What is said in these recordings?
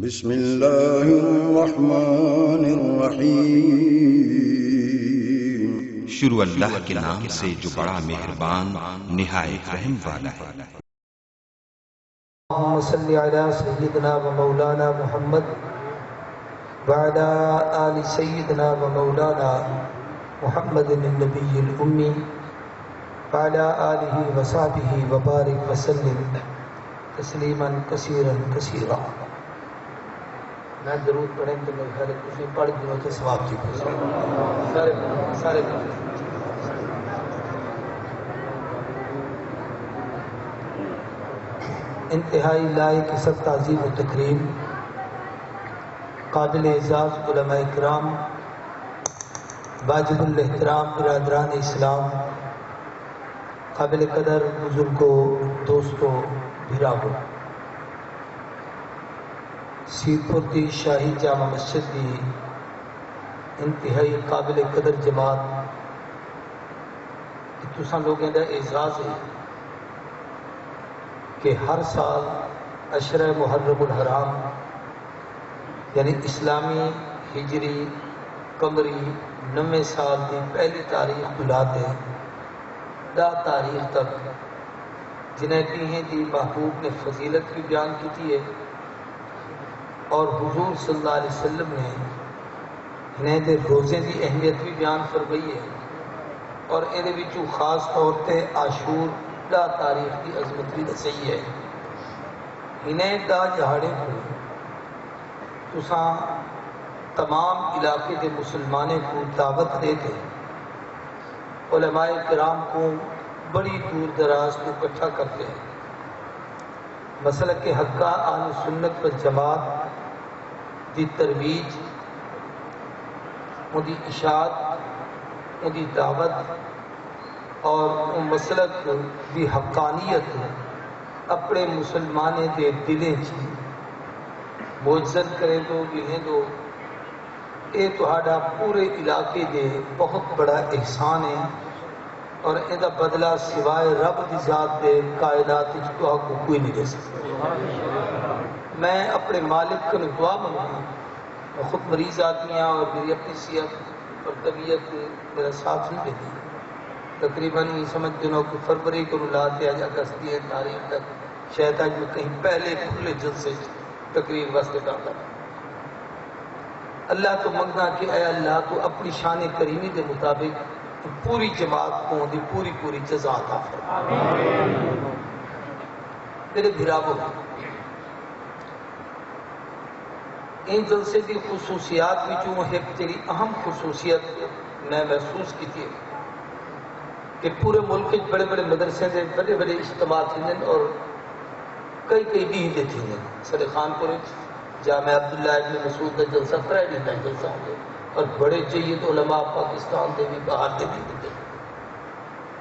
بسم اللہ الرحمن الرحیم۔ شروع اللہ کے نام سے جو بڑا مہربان نہایت رحم والا ہے۔ اللہم صلی علی سیدنا و مولانا محمد وعلی آل سیدنا و مولانا محمد النبی الامی وعلی آلہ و صحبہ وبارک وسلم تسلیما کثیرا کثیرا۔ میں درود پڑھیں تو میرے خیال کچھ پڑھ دوں تو ثواب کی سارے انتہائی لائق سب تعظیم و تکریم قابل اعزاز علماء کرام، واجب الاحترام برادران اسلام، قابل قدر بزرگوں، دوستوں، بھراؤں، سیرپور کی شاہی جامع مسجد کی انتہائی قابل قدر جماعت کہ تساں لوگوں کا اعزاز ہے کہ ہر سال عشرہ محرم الحرام یعنی اسلامی ہجری قمری 9 سال کی پہلی تاریخ تو لاتے 10 تاریخ تک جنہیں دیہیں دی محبوب نے فضیلت بھی بیان کی تھی ہے اور حضور صلی اللہ علیہ وسلم نے انہیں دے روزے کی اہمیت بھی بیان فرمائی ہے اور یہ خاص طور پہ عاشور 10 تاریخ کی عظمت بھی دسی ہے۔ انہیں دا جہاڑے کو تساں تمام علاقے کے مسلمانوں کو دعوت دے کے علماء کرام کو بڑی دور دراز کو اکٹھا کرتے ہیں۔ مسلک کے حقہ اہل سنت و جماعت دی ترویج، ان دی اشاعت، ان دی دعوت اور مسلک دی حقانیت اپنے مسلمانے دے دلیں چی موجزت کرے دو گلیں دو، اے تہاڈا پورے علاقے دے بہت بڑا احسان ہے اور ان کا بدلہ سوائے رب دی ذات دے کائنات کو کوئی نہیں دے سکتا۔ میں اپنے مالک کو دعا منگا، میں خود مریض آدمی ہوں اور میری اپنی صحت اور طبیعت میرا ساتھ نہیں دیتی۔ تقریباً سمجھ دنوں کو فروری کو لاتے آج اگست کی تاریخ تک شاید آج میں کہیں پہلے کھلے جلسے تقریر واسطے کرتا ہوں۔ اللہ تو منگنا کہ اے اللہ تو اپنی شان کریمی کے مطابق پوری جماعت کو دی پوری جزا عطا فرما۔ میرے بھراووں، ان جلسے کی خصوصیات وچوں ایک جڑی اہم خصوصیت میں محسوس کی تھی کہ پورے ملک بڑے بڑے مدرسے دے بڑے بڑے اجتماع تھے اور کئی ڈی دے تھے۔ سر خانپور جامع عبداللہ ابن مسعود کا جلسہ فرائیڈے کا جلسہ ہوگا اور بڑے جید علماء پاکستان دے بھی باہر دے بھی دے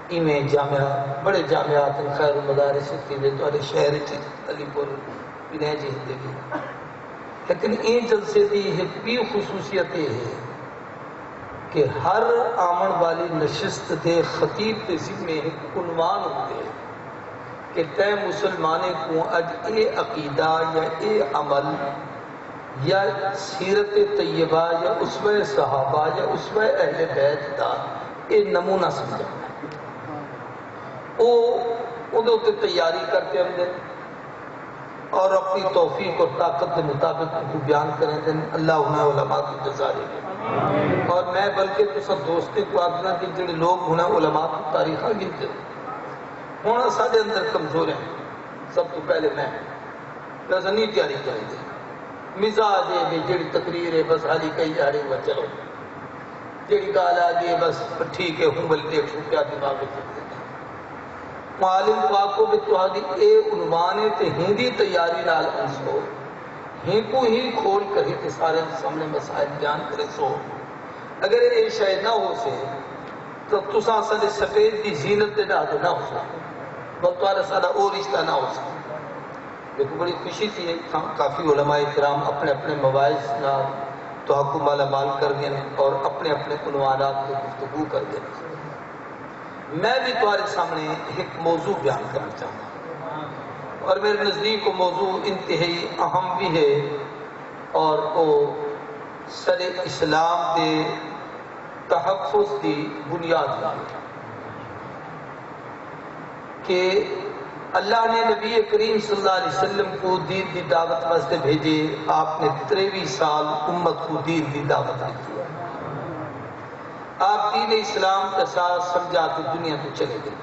ایویں جامعہ بڑے جامعات خیر المدارس دے تو شہر علی پور پنہ جی دے بھی، لیکن این جلسے کی ایک بھی خصوصیت یہ ہے کہ ہر آمن والی نشست دے خطیب کے ذمے ایک عنوان ہوتے ہیں کہ تے مسلمانے کو اج اے عقیدہ یا اے عمل یا سیرت طیبہ یا اسوہ صحابہ یا اسوہ اہل بیت دا اے نمونہ سمجھا وہ تیاری کرتے ہم دن اور اپنی توفیق اور طاقت کے مطابق کو بیان کریں دن۔ اللہ انہیں علماء کی جزا دے اور میں بلکہ تو سب دوستے کو آگنا کہ جڑے لوگ انہیں علماء کی تاریخہ گنتے ہونا سارے اندر کمزور ہیں۔ سب تو پہلے میں نہیں تیاری کریں دے مزاج ہے جڑی تقریر ہے بس حالی کئی جا رہے ہوا چلو جڑی گال آ گئی بس ٹھیک ہے ہوں بلتے کیا دماغ میں معالم پاکو بھی تہاڈی اے عنوان تے ہندی تیاری نال انسو ہی کو ہی کھول کر ہی سارے سامنے مسائل بیان کرے سو اگر یہ شاید نہ ہو سے تو تساں سارے سفید کی زینت دے نہ ہو سکے بلکہ تمہارا سارا اور رشتہ نہ ہو سکے۔ لیکن بڑی خوشی تھی کافی علماء کرام اپنے اپنے مواعظ نال تو مالا مال کر گئے اور اپنے اپنے عنوانات کو گفتگو کر گئے۔ میں بھی تمہارے سامنے ایک موضوع بیان کرنا چاہتا ہوں اور میرے نزدیک وہ موضوع انتہائی اہم بھی ہے اور وہ سر اسلام دے تحفظ دی بنیاد بنی کہ اللہ نے نبی کریم صلی اللہ علیہ وسلم کو دین دی دعوت واسطے بھیجے. آپ نے 23 سال امت کو دین دی دعوت دی. آپ دین اسلام کا ساتھ سمجھا تو دنیا کو چلے گئے.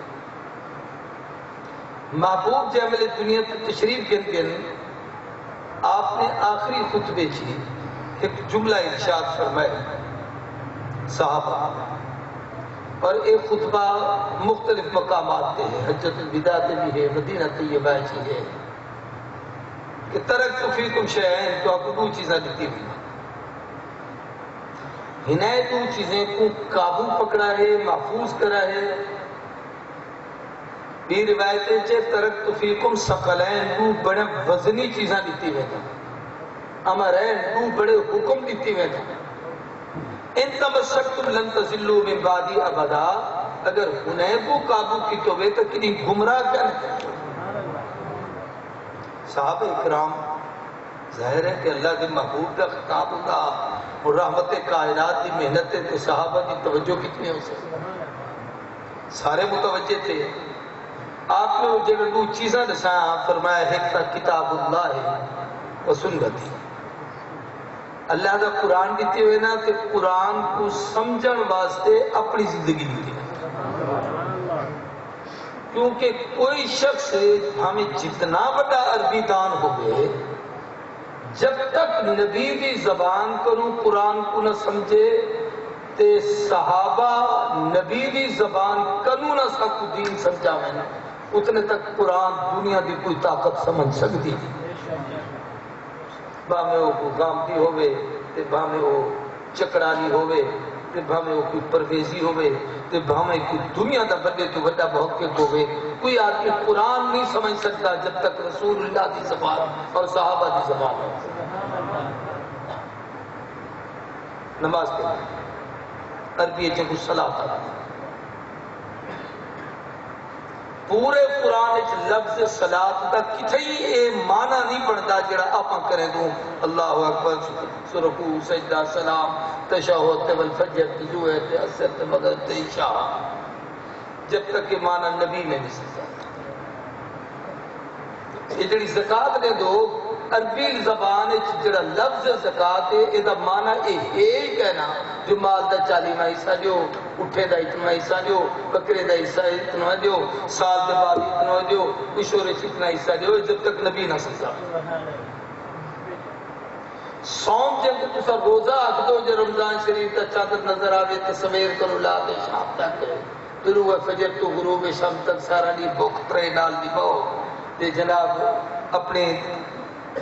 محبوب جامل دنیا کی تشریف کے دن آپ نے آخری خطبے کی ایک جملہ ارشاد فرمائے صحابہ، اور ایک خطبہ مختلف مقامات پہ ہے، حجۃ الوداع پہ بھی ہے، مدینہ طیبہ کی ہے، کہ ترکت فیکم شیئین، تو آپ کو دو چیزیں دیتی ہوئی ہنائے، دو چیزیں کو قابو پکڑا ہے، محفوظ کرا ہے. یہ روایتیں چھے ترکت فیکم ثقلین، دو بڑے وزنی چیزیں دیتی ہوئے تھا، امرین، دو بڑے حکم دیتی ہوئے تھا. ان تمسکتم لن تضلوا من بعدی ابدا، اگر انہیں کو قابو کی تو وہ تو کنی گمراہ کرنے. صحابہ اکرام ظاہر ہے کہ اللہ کے محبوب کا خطاب ہوگا اور رحمت کائنات کی محنت ہے، تو صحابہ کی توجہ کتنی ہو سکتی؟ سارے متوجہ تھے. آپ نے وہ جگہ دو چیزیں دسایا، فرمایا ایک تھا کتاب اللہ و سنتی، اللہ کا قرآن دیتے ہوئے نا کہ قرآن کو سمجھن واسطے اپنی زندگی دیتی ہے. کیونکہ کوئی شخص ہمیں جتنا بڑا عربی دان ہو گئے، جب تک نبی دی زبان کروں قرآن کو نہ سمجھے تے صحابہ نبی دی زبان کنو نہ سکو دین سمجھا میں نا، اتنے تک قرآن دنیا دی کوئی طاقت سمجھ سکتی نہیں. بھامے وہ کوئی گامتی ہوئے، تے بھامے وہ چکرالی ہوئے، تے بھامے وہ کوئی پرویزی ہوئے، تے بھامے کوئی دنیا دا بڑے تو بڑا محقق ہوئے، کوئی آدمی قرآن نہیں سمجھ سکتا جب تک رسول اللہ دی زبان اور صحابہ دی زبان. نماز پڑھیں، عربی جب صلاۃ پورے قرآن لفظ صلاۃ کا کتھئی اے معنی نہیں بنتا جڑا آپ کریں دوں اللہ اکبر رکوع سجدہ سلام تشہد والفجر تجوہ اثر مغرب عشاء، جب تک یہ معنی نبی نے نہیں سمجھا. یہ جڑی زکات نے دو عربی زبان جڑا لفظ زکات ہے یہ معنی یہ کہنا جو مال دا 40واں حصہ جو اٹھے دا اتنا حصہ جو بکرے دا حصہ اتنا جو سال دے بعد اتنا جو کشورے سے اتنا حصہ جو جب تک نبی نہ سمجھا. سوم جب تسا روزہ آکھ دو جو رمضان شریف کا چادر نظر آوے تو سویر کرو لا دے شام تک طلوع فجر تو غروب شام تک سارا دی بھوک ترے نال دی بہو تے جناب اپنے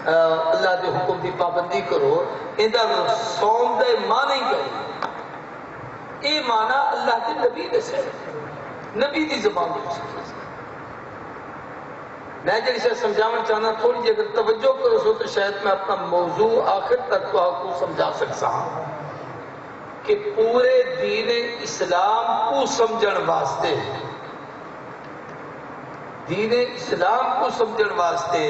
اللہ دے حکم دی پابندی کرو. ادھر سوم دے معنی کرے اے معنی اللہ کے نبی دے سے نبی دی زبان دے سے. میں جب اسے سمجھانا چاہنا تھوڑی جی اگر توجہ کرو سو تو شاید میں اپنا موضوع آخر تک تو آپ کو سمجھا سکتا ہوں کہ پورے دین اسلام کو سمجھن واسطے دین اسلام کو سمجھن واسطے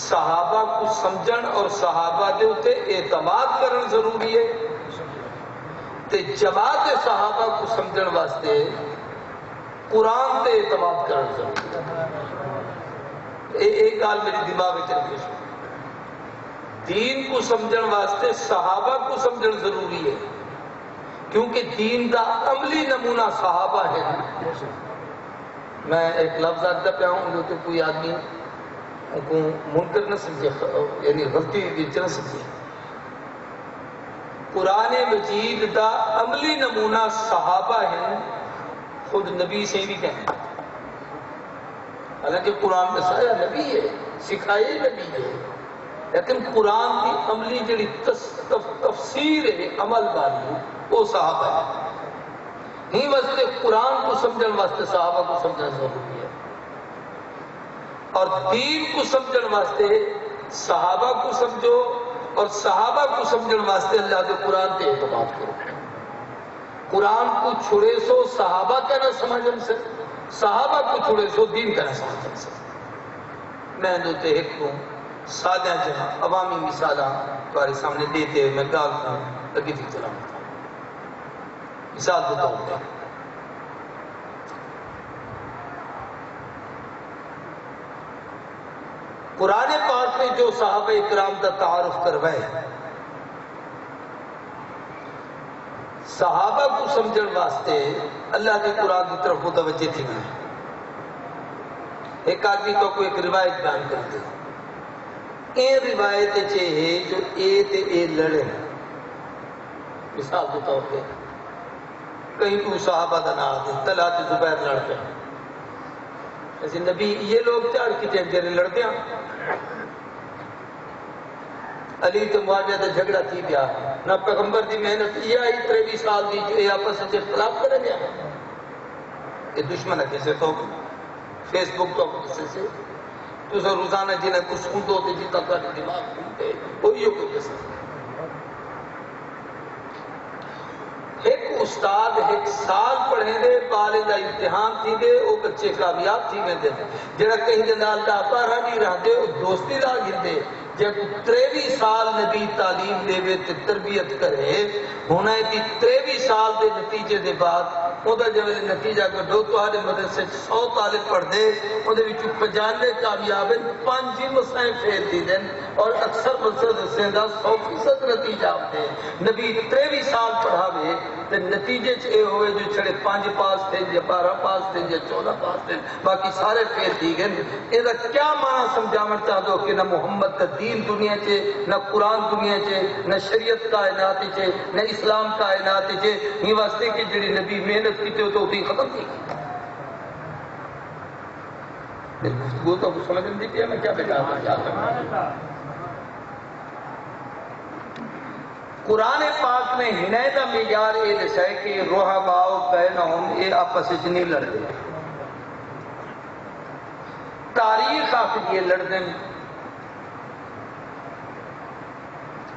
صحابہ کو سمجھن اور صحابہ دے اتے اعتماد کرن ضروری ہے تے جماعت صحابہ کو سمجھن واسطے قرآن تے اعتماد کرن ضروری ہے. ایک گال میری دماغ میں چل کے دین کو سمجھن واسطے صحابہ کو سمجھن ضروری ہے کیونکہ دین دا عملی نمونہ صحابہ ہے. میں ایک لفظ آتا پہ ہوں جو کہ کوئی آدمی کو منکر نہ سمجھے یعنی غلطی نہ سمجھے. قرآن مجید دا عملی نمونہ صحابہ ہیں، خود نبی سے بھی کہیں، حالانکہ قرآن میں سایہ نبی ہے سکھائے نبی ہے، لیکن قرآن کی عملی جڑی تفسیر ہے عمل والی وہ صحابہ ہے. نہیں واسطے قرآن کو سمجھن واسطے صحابہ کو سمجھنا ضروری ہے اور دین کو سمجھن واسطے صحابہ کو سمجھو اور صحابہ کو سمجھن واسطے اللہ کے قرآن پہ اعتماد کرو. قرآن کو چھوڑے سو صحابہ کا نہ سمجھن سے، صحابہ کو چھوڑے سو دین کا نہ سمجھن سے. میں دو تے ایک ہوں سادہ جہاں عوامی مثالاں تمہارے سامنے دیتے ہوئے میں گال کا لگی تھی چلاؤں مثال دیتا ہوں. قرآن پاک نے جو صحابہ اکرام کا تعارف کروائے صحابہ کو سمجھن واسطے اللہ کے قرآن کی طرف متوجہ تھی. ایک آدمی تو کوئی ایک روایت بیان کرتے اے روایت ہے جو اے تے اے لڑے. مثال کے طور پہ کہیں کو صحابہ کا نام آتے طلحہ تے زبیر لڑ پے ایسے نبی یہ لوگ چڑھ کے جنگے لڑتے ہیں. علی تے معاویہ دا جھگڑا تھی گیا نہ پیغمبر دی محنت یہ آئی 23 سال دی جو یہ آپس سے اختلاف کریں گے. یہ دشمن ہے کیسے تو فیس بک تو کسی سے تو سر روزانہ جنہیں کچھ سنتے ہوتے جتا کر دماغ کھولتے وہی کوئی جیسا. ایک استاد ایک سال پڑھیں دے بالے دا امتحان تھی دے وہ بچے کامیاب تھی میں دے جڑا کہیں دے نال دا پارا نہیں رہتے وہ دوستی لا گندے. جب 23 سال نبی تعلیم دے وے تے تربیت کرے ہونا ہے کہ 23 سال دے نتیجے دے بعد وہ جب نتیجہ کڈو تہاڈے مدرسے 100 طالب پڑھ دے وہ 95 کامیاب ہیں 5 مسائل فیل دی دین اور اکثر مدرسے دا 100% نتیجہ آتے. نبی 23 سال پڑھاوے تے نتیجے چ اے ہوئے جو چھڑے 5 پاس تھے یا 12 پاس تھے یا 14 پاس تھے باقی سارے فیل دی گئے. اے دا کیا معنی سمجھاون چاہ دو کہ نہ محمد کا دین دنیا چے نہ قرآن دنیا چے نہ شریعت کائنات چے نہ اسلام کائنات چے یہ واسطے کہ جڑی نبی محنت کیتے ہو تو اسی ختم تھی. گفتگو تو سمجھ نہیں پیا میں کیا بتا رہا. قرآن پاک نے ہنے دا معیار یہ دسا ہے کہ رحماء بینہم یہ آپس وچ نہیں لڑتے. تاریخ آخری لڑ دیں.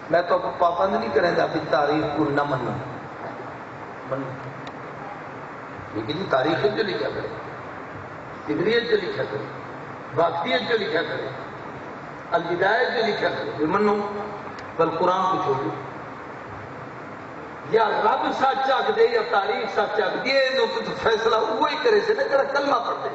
میں تو پابند نہیں کریں گا کہ تاریخ کو نہ منو لیکن یہ تاریخ جو لکھا کرے تبریت جو لکھا کرے واقعیت جو لکھا کرے البدایت جو لکھا کرے منو بل قرآن کو چھوڑو. یا رب سچ آکھ دے یا تاریخ سچ آکھ دے یہ فیصلہ وہی کرے سے نہ کلمہ پڑھتے.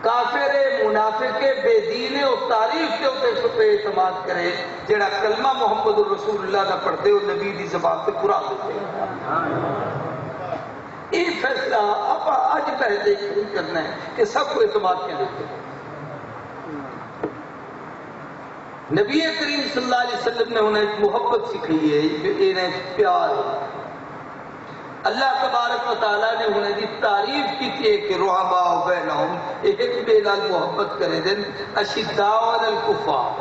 کافر منافق بے دین اور تاریخ کے اوپر اعتماد کرے جڑا کلمہ محمد رسول اللہ کا پڑھتے ہو نبی دی زبان پہ پورا ہوتے یہ فیصلہ آپ آج پہلے شروع کرنا ہے کہ سب کو اعتماد کیا دیتے ہیں. نبی کریم صلی اللہ علیہ وسلم نے انہیں ایک محبت سکھائی ہے جو انہیں پیار ہے. اللہ تبارک و تعالیٰ نے انہیں دی تعریف کی تھی کہ رحماء بینہم ایک بے نال محبت کرے دن اشداء علی الکفار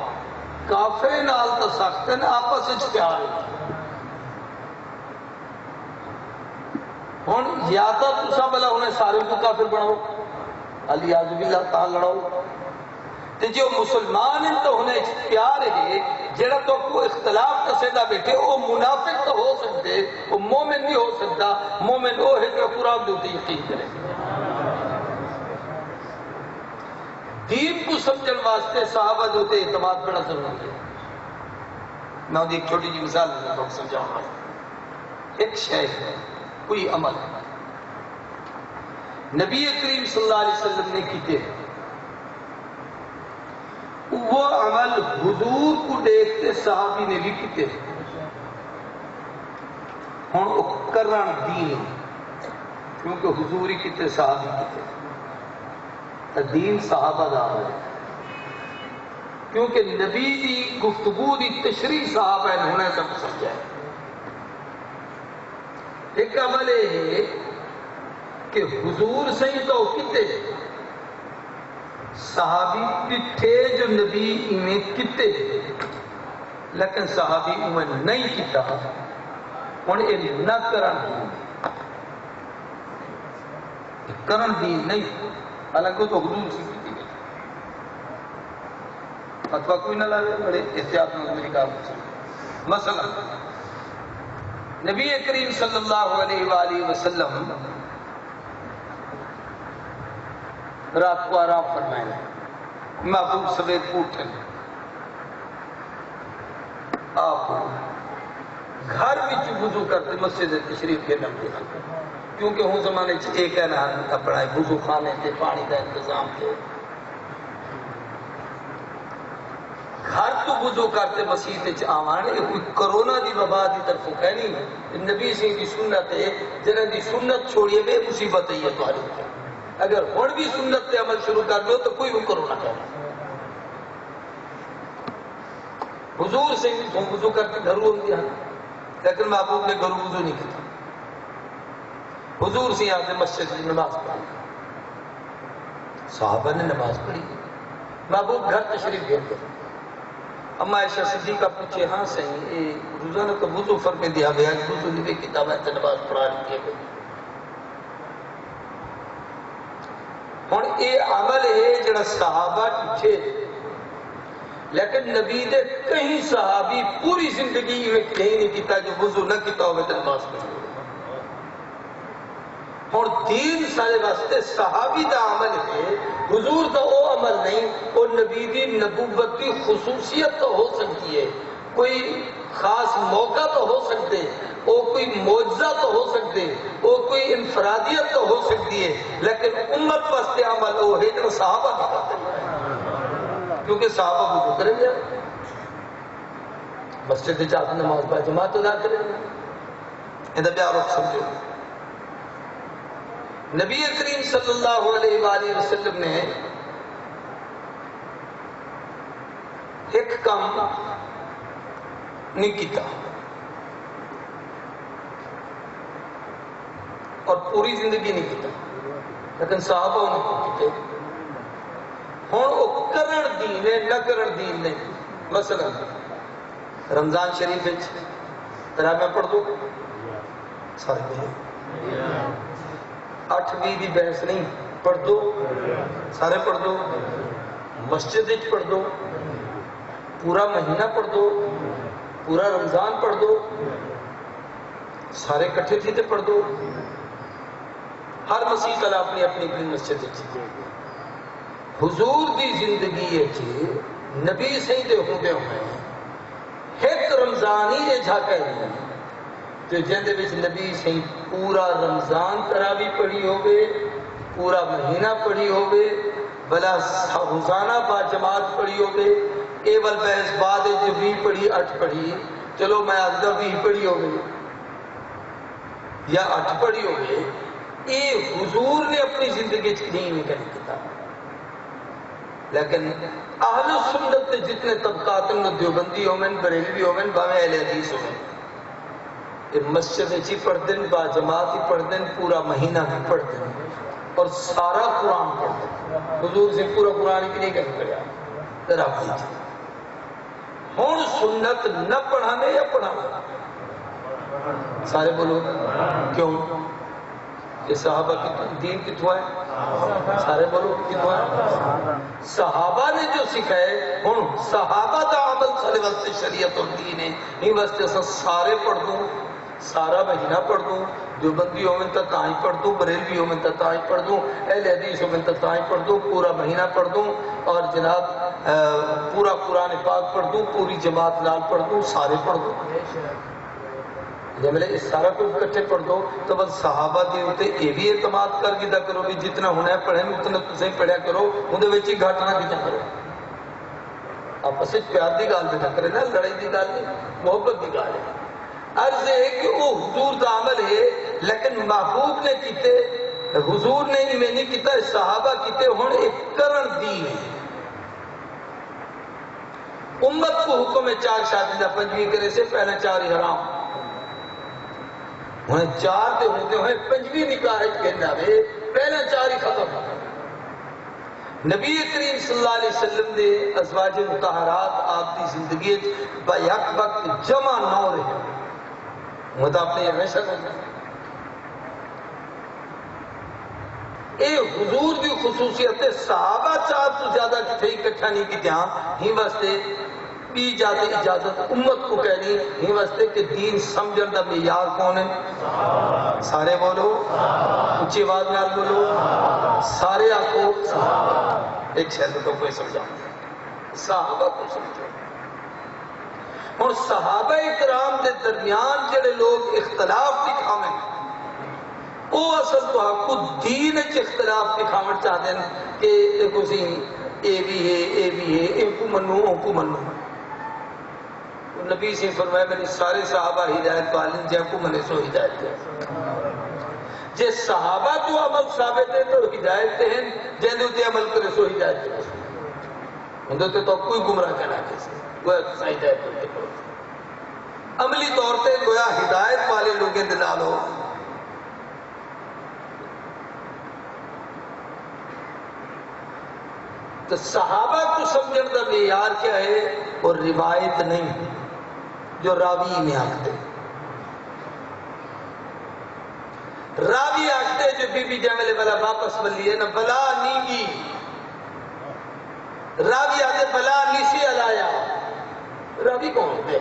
کافر نال تا سختن آپس وچ پیار ہے. ہن یا تو تساں بلا انہیں سارے کو کافر بناؤ علی اعوذ باللہ تعالی لڑاؤ تے جو مسلمان ہیں تو انہیں پیار ہے جڑا تو کو اختلاف کسے دا بیٹھے وہ منافق تو ہو سکتے وہ مومن نہیں ہو سکتا. مومن وہ ہے جو قرآن دوتی یقین کرے. دین کو سمجھن واسطے صحابہ دوتے اعتماد بڑا ضروری ہے. میں ایک چھوٹی جی مثال کو سمجھاؤں گا. ایک شے ہے کوئی عمل نبی کریم صلی اللہ علیہ وسلم نے کیتے وہ عمل حضور کو دیکھتے صحابی نے بھی کیتے ہوں وہ کرن دین کیونکہ حضور ہی کیتے صحابی کیتے دین صحابہ دا ہے کیونکہ نبی دی گفتگو دی تشریح صحابہ نے ہونا سب سمجھا ہے. ایک عمل ہے کہ حضور سے ہی تو کیتے صحابی کتھے جو نبی میں کتے لیکن صحابی میں نہیں کیتا ہوں یہ نہ کرن دین نہیں حالانکہ تو حضور سے کیتی گئی فتویٰ کوئی نہ لائے بڑے احتیاط میں میری کام مثلا نبی کریم صلی اللہ علیہ وآلہ وسلم رات کو آرام فرمائے محبوب سمیت اٹھن آپ گھر وچ وضو کرتے مسجد تشریف کے نمبر کیونکہ ہوں زمانے ایک ہے نا اپنا وضو خانے تے پانی کا انتظام تھے گھر تو وضو کرتے مسجد آوان یہ کوئی کرونا دی وبا دی طرف ہے نہیں نبی سے کی سنت ہے جنہیں دی سنت چھوڑیے بے مصیبت ہے یہ تو اگر ہن بھی سنت تے عمل شروع کر دو تو کوئی بھی کرونا کہنا حضور سے وضو کر کے گھروں دیا لیکن محبوب نے گھروں وضو نہیں کیا حضور سے یہاں سے مسجد کی نماز پڑھی صحابہ نے نماز پڑھی محبوب گھر تشریف گئے تھے اما عائشہ صدیقہ پوچھے ہاں صحیح روزانہ تو وضو فرق دیا گیا وضو نہیں کتاب ہے نماز پڑھا رہی ہے ہن یہ عمل ہے جڑا صحابہ پوچھے لیکن نبی دے کہیں صحابی پوری زندگی میں کہیں نہیں کیتا جو وضو نہ کیتا ہوئے تو نماز پڑھی اور دین سارے واسطے صحابی دا عمل ہے حضور دا وہ عمل نہیں وہ نبی دی نبوت کی خصوصیت تو ہو سکتی ہے کوئی خاص موقع تو ہو سکتے وہ کوئی معجزہ تو ہو سکتے وہ کوئی انفرادیت تو ہو سکتی ہے لیکن امت واسطے عمل وہ ہے جو صحابہ نہیں کرتے کیونکہ صحابہ وضو کریں گے مسجد جاتے نماز با جماعت ادا کریں گے یہ بیار رخ سمجھو نبی کریم صلی اللہ علیہ وآلہ وسلم نے ایک کام نہیں کیتا اور پوری زندگی نہیں کیتا لیکن صحابہ انہوں کیتے ہون وہ کرن دین ہے نہ کرن دین نہیں مثلا رمضان شریف تراویح پڑھ دو سارے بولو 8 دی بحث نہیں پڑھ دو سارے پڑھ دو مسجد پڑھ دو پورا مہینہ پڑھ دو پورا رمضان پڑھ دو سارے کٹھے تھے پڑھ دو ہر مسیح کلا اپنی اپنی اپنی مسجد حضور دی زندگی ہے نبی سہی دے ہوندے ہوئے ایک رمضان ہی یہ جھاکا ہے تو جہاں وچ نبی سہی پورا رمضان تراویح پڑھی ہوگے پورا مہینہ پڑھی ہوگے بلا روزانہ با جماعت پڑھی ہوگے ایول بحث بعد جو 20 پڑھی 8 پڑھی چلو میں آدھا 20 پڑھی ہوگی یا 8 پڑھی ہوگی یہ حضور نے اپنی زندگی نہیں کیا لیکن اہل سنت کے جتنے طبقات ہیں دیوبندی ہومن بریلوی ہومن باویں اہل حدیث ہومن یہ مسجد ہی پڑھتے ہیں با جماعت ہی پڑھتے ہیں پورا مہینہ بھی پڑھتے ہیں اور سارا قرآن پڑھتے ہیں حضور سے پورا قرآن کی نہیں کہیں پڑھا ذرا پوچھیں ہون سنت نہ پڑھانے یا پڑھانے سارے بولو کیوں یہ صحابہ کی دین کتوں ہے سارے بولو کتوں ہے صحابہ نے جو سکھائے ہن صحابہ دا عمل سارے واسطے شریعت اور دین ہے نہیں واسطے سارے پڑھ دوں سارا مہینہ پڑھ دوں دیوبندی ہومن تا تائیں پڑھ دوں بریلوی ہومن تا تائیں پڑھ دوں اہل حدیث ہومن تا تائیں پڑھ دوں پورا مہینہ پڑھ دوں اور جناب پورا قرآن پاک پڑھ دوں پوری جماعت نال پڑھ دوں سارے پڑھ دوں جب اس سارا کو اکٹھے پڑھ دو تو بس صحابہ دی ہوتے یہ بھی اعتماد کر گیا کرو بھی جتنا ہونا ہے پڑھیں اتنا تسیں پڑھیا کرو اندر وچ ہی گھاٹنا کیتا کرو آپس وچ پیار دی گل نہ کرے نا لڑائی دی گل نہیں محبت دی گل ہے عرض ہے کہ وہ حضور دا عمل ہے لیکن محبوب نے کیتے حضور نے نہیں کیتا صحابہ کیتے ہن ایک کرن دین ہے امت کو حکم ہے 4 شادی دا 5ویں کرے سے پہلے 4 ہی حرام انہیں 4 دے ہوتے ہوئے 5ویں نکاح کہنا ہے پہلا 4 ہی ختم نبی کریم صلی اللہ علیہ وسلم دے ازواج مطہرات آپ کی زندگی با یک وقت جمع نہ ہو رہے مطلب آپ نے ہمیشہ کرنا اے حضور دی خصوصیت صحابہ 4 تو زیادہ کتھے اکٹھا نہیں کی دھیان ہی واسطے بھی اجازت امت کو کہنی ہی واسطے کہ دین سمجھن دا معیار کون ہے سارے بولو اونچی آواز نال بولو سارے آکو ایک شہر تو کوئی سمجھا صحابہ کو سمجھو. اور صحابہ کرام دے درمیان جڑے لوگ اختلاف دکھاویں وہ اصل تو آپ کو دین چ اختلاف دکھاونا چاہتے ہیں کہ دیکھو سی اے بھی ہے اے بھی ہے اے کو منو او کو منو. نبی سے فرمایا میری سارے صحابہ ہدایت والے جن کو منے سو ہدایت ہے. جے صحابہ تو عمل ثابت ہے تو ہدایت ہیں جن دے عمل کرے سو ہدایت ہے. اندر تو کوئی گمراہ کہنا کیسے وہ ہدایت ہوتے عملی طور پہ گویا ہدایت والے لوگوں کے نال ہو. تو صحابہ کو سمجھنے کا معیار کیا ہے اور روایت نہیں جو راوی میں آکھتے. راوی آکھتے جو بی بی جاملے بلا واپس ملیے نہ بلا نیگی راوی آتے بلا نیسی علایا. راوی کون ہوتے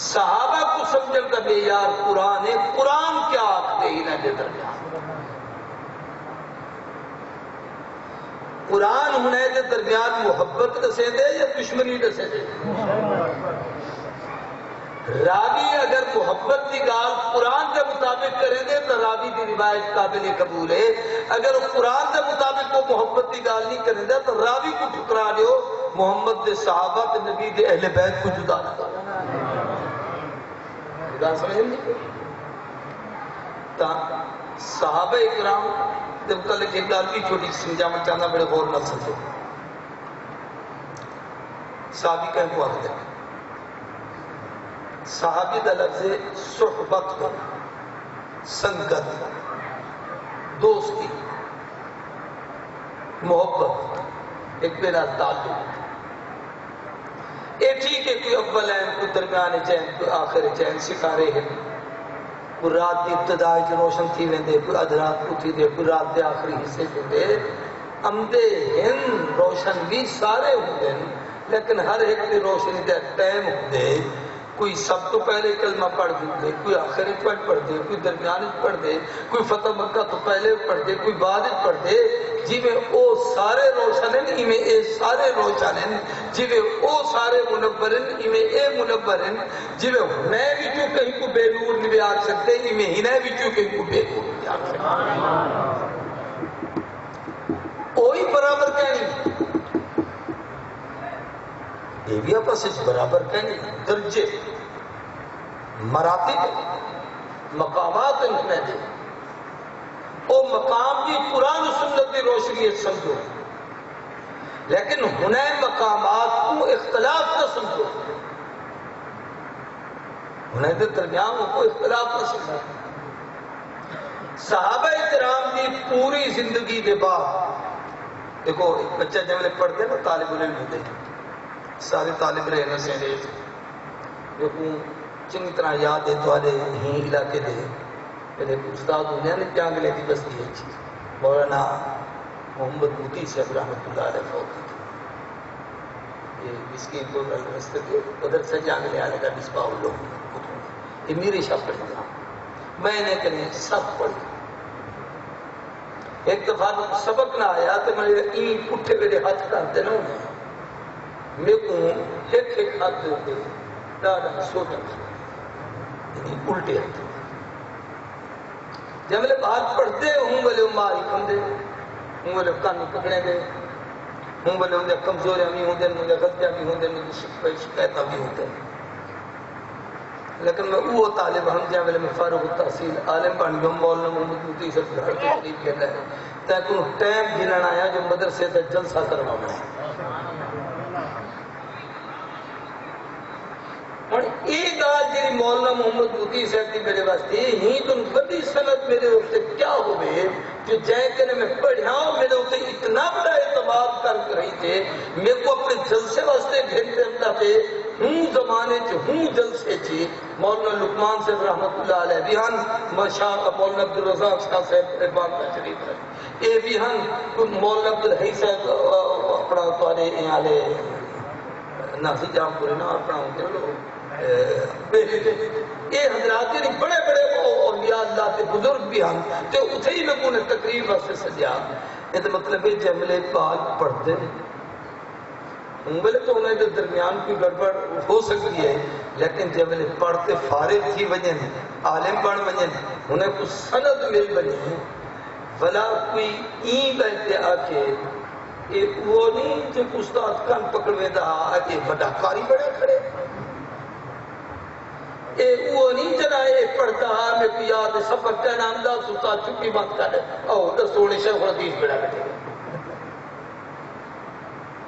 صحابہ کو سمجھنے کا معیار قرآن ہے. قرآن کیا آکھتے ہی نہ دے درمیان قرآن ہونے کے درمیان محبت دسے دے یا دشمنی دسے دے. راوی اگر محبت کی گال قرآن کے مطابق کرے دے تو راوی کی روایت قابل قبول ہے. اگر قرآن کے مطابق وہ محبت کی گال نہیں کرے دے تو راوی کو ٹھکرا دیو محمد دے صحابہ دے نبی دے اہل بیت کو جدا نہ کرو. جدا سمجھ نہیں تا صحابہ اکرام جب تک ایک گل بھی چھوٹی سمجھانا چاہنا بڑے غور نہ سمجھو. صحابی کہیں کو آخر صحابی دا لفظ صحبت کو سنگت دوستی محبت ایک بنا تعلق. یہ ٹھیک ہے کوئی اول ہے کوئی درمیان چین کوئی آخر چین سکھارے ہیں کوئی رات کی ابتدائی جو روشن تھی ویندے کوئی ادرات کو تھی دے کوئی رات دے آخری حصے کو دے امدے ہن روشن بھی سارے ہوتے ہیں لیکن ہر ایک کی روشنی دے ٹائم ہوتے. کوئی سب تو پہلے کلمہ پڑھ دے کوئی آخری پڑھ دے کوئی درمیانی پڑھ دے کوئی فتح مکہ تو پہلے پڑھ دے کوئی بعد پڑھ دے. جی میں او سارے روشن ہیں ایمیں اے سارے روشن ہیں جی میں او سارے منور ہیں ایمیں اے منور ہیں جی میں میں بھی چوں کہیں کو بے نور نہیں آگ سکتے ایمیں ہی نہیں بھی چوں کہیں کو بے نور نہیں آگ سکتے. کوئی برابر کہیں یہ بھی آپ سے برابر کہیں درجے مراتب مقامات انہیں دے وہ مقام بھی قرآن و سنت کی روشنی سمجھو لیکن ہنے مقامات کو اختلاف نہ سمجھو. ہنے کے درمیان کو اختلاف نہ سمجھو. صحابہ کرام کی پوری زندگی کے بعد دیکھو ایک بچہ جب پڑھتے نا طالب علم ہوتے سارے طالب رہنے سے دے دیکھوں چنگی طرح یاد ہے تو آلے ہی علاقے دے پہلے استاد ہونے نے پیانگلے کی بستی ہے چیز مولانا محمد موتی سے رحمت اللہ علیہ فوت یہ اس کی دو رستے کے ادھر سے جانگلے آنے کا نسبہ لوگ یہ میری شاپ پڑھتا میں نے کہیں سب پڑھی. ایک دفعہ سبق نہ آیا تو میں این پٹھے میرے ہاتھ کرتے نا میرے کو ایک ہاتھ دے دادا سوچا الٹے ہاتھ جب میں بات پڑھتے ہوں بولے ماری کم دے ہوں بولے کانی پکڑے دے ہوں بولے انہیں کمزوریاں بھی ہوں دے مجھے غلطیاں بھی ہوں دے مجھے شکایتاں بھی ہوں دے. لیکن میں وہ طالب ہم جہاں میں فاروق التحصیل عالم بن گیا مولانا محمد موتی سے گھر کے قریب کہتا ہے تاکہ انہوں ٹائم گننا آیا جو مدرسے سے جلسہ کروا بنے. اور ایک آج جی مولانا محمد موتی صاحب کی میرے واسطے ہی تم بڑی صنعت میرے اسے کیا ہوئے جو جائے کہ میں پڑھا ہوں میرے اسے اتنا بڑا اعتماد کر رہی تھے میرے کو اپنے جلسے واسطے گھر کرتا تھے ہوں زمانے چ ہوں جلسے چی مولانا لقمان صاحب رحمت اللہ علیہ بھی ہن مشاہ مولانا عبدالرزاق شاہ صاحب رحمان کا شریف ہے اے بھی ہن مولانا عبدالحی صاحب اپنا توارے یہاں لے ناسی جام پورے نا اپنا ہوتے لوگ یہ حضرات یعنی بڑے بڑے اولیاء اللہ کے بزرگ بھی ہم تے اتھے ہی میں نے تقریب واسطے سجا یہ مطلب ہے جملے پاک پڑھتے انگلے تو انہیں درمیان کی گڑبڑ ہو سکتی ہے لیکن جملے پڑھتے فارغ تھی وجن عالم بن وجن انہیں کچھ سند مل بنی بلا کوئی این بیٹھتے آکے وہ نہیں جو استاد کن پکڑوے دا آگے بڑا کاری بڑا کھڑے وہ نہیں جنائے پڑھتا میں کوئی یاد سفر کہنا انداز استاد چکی بات کر او دستوڑے شیخ الحدیث بڑا بیٹھے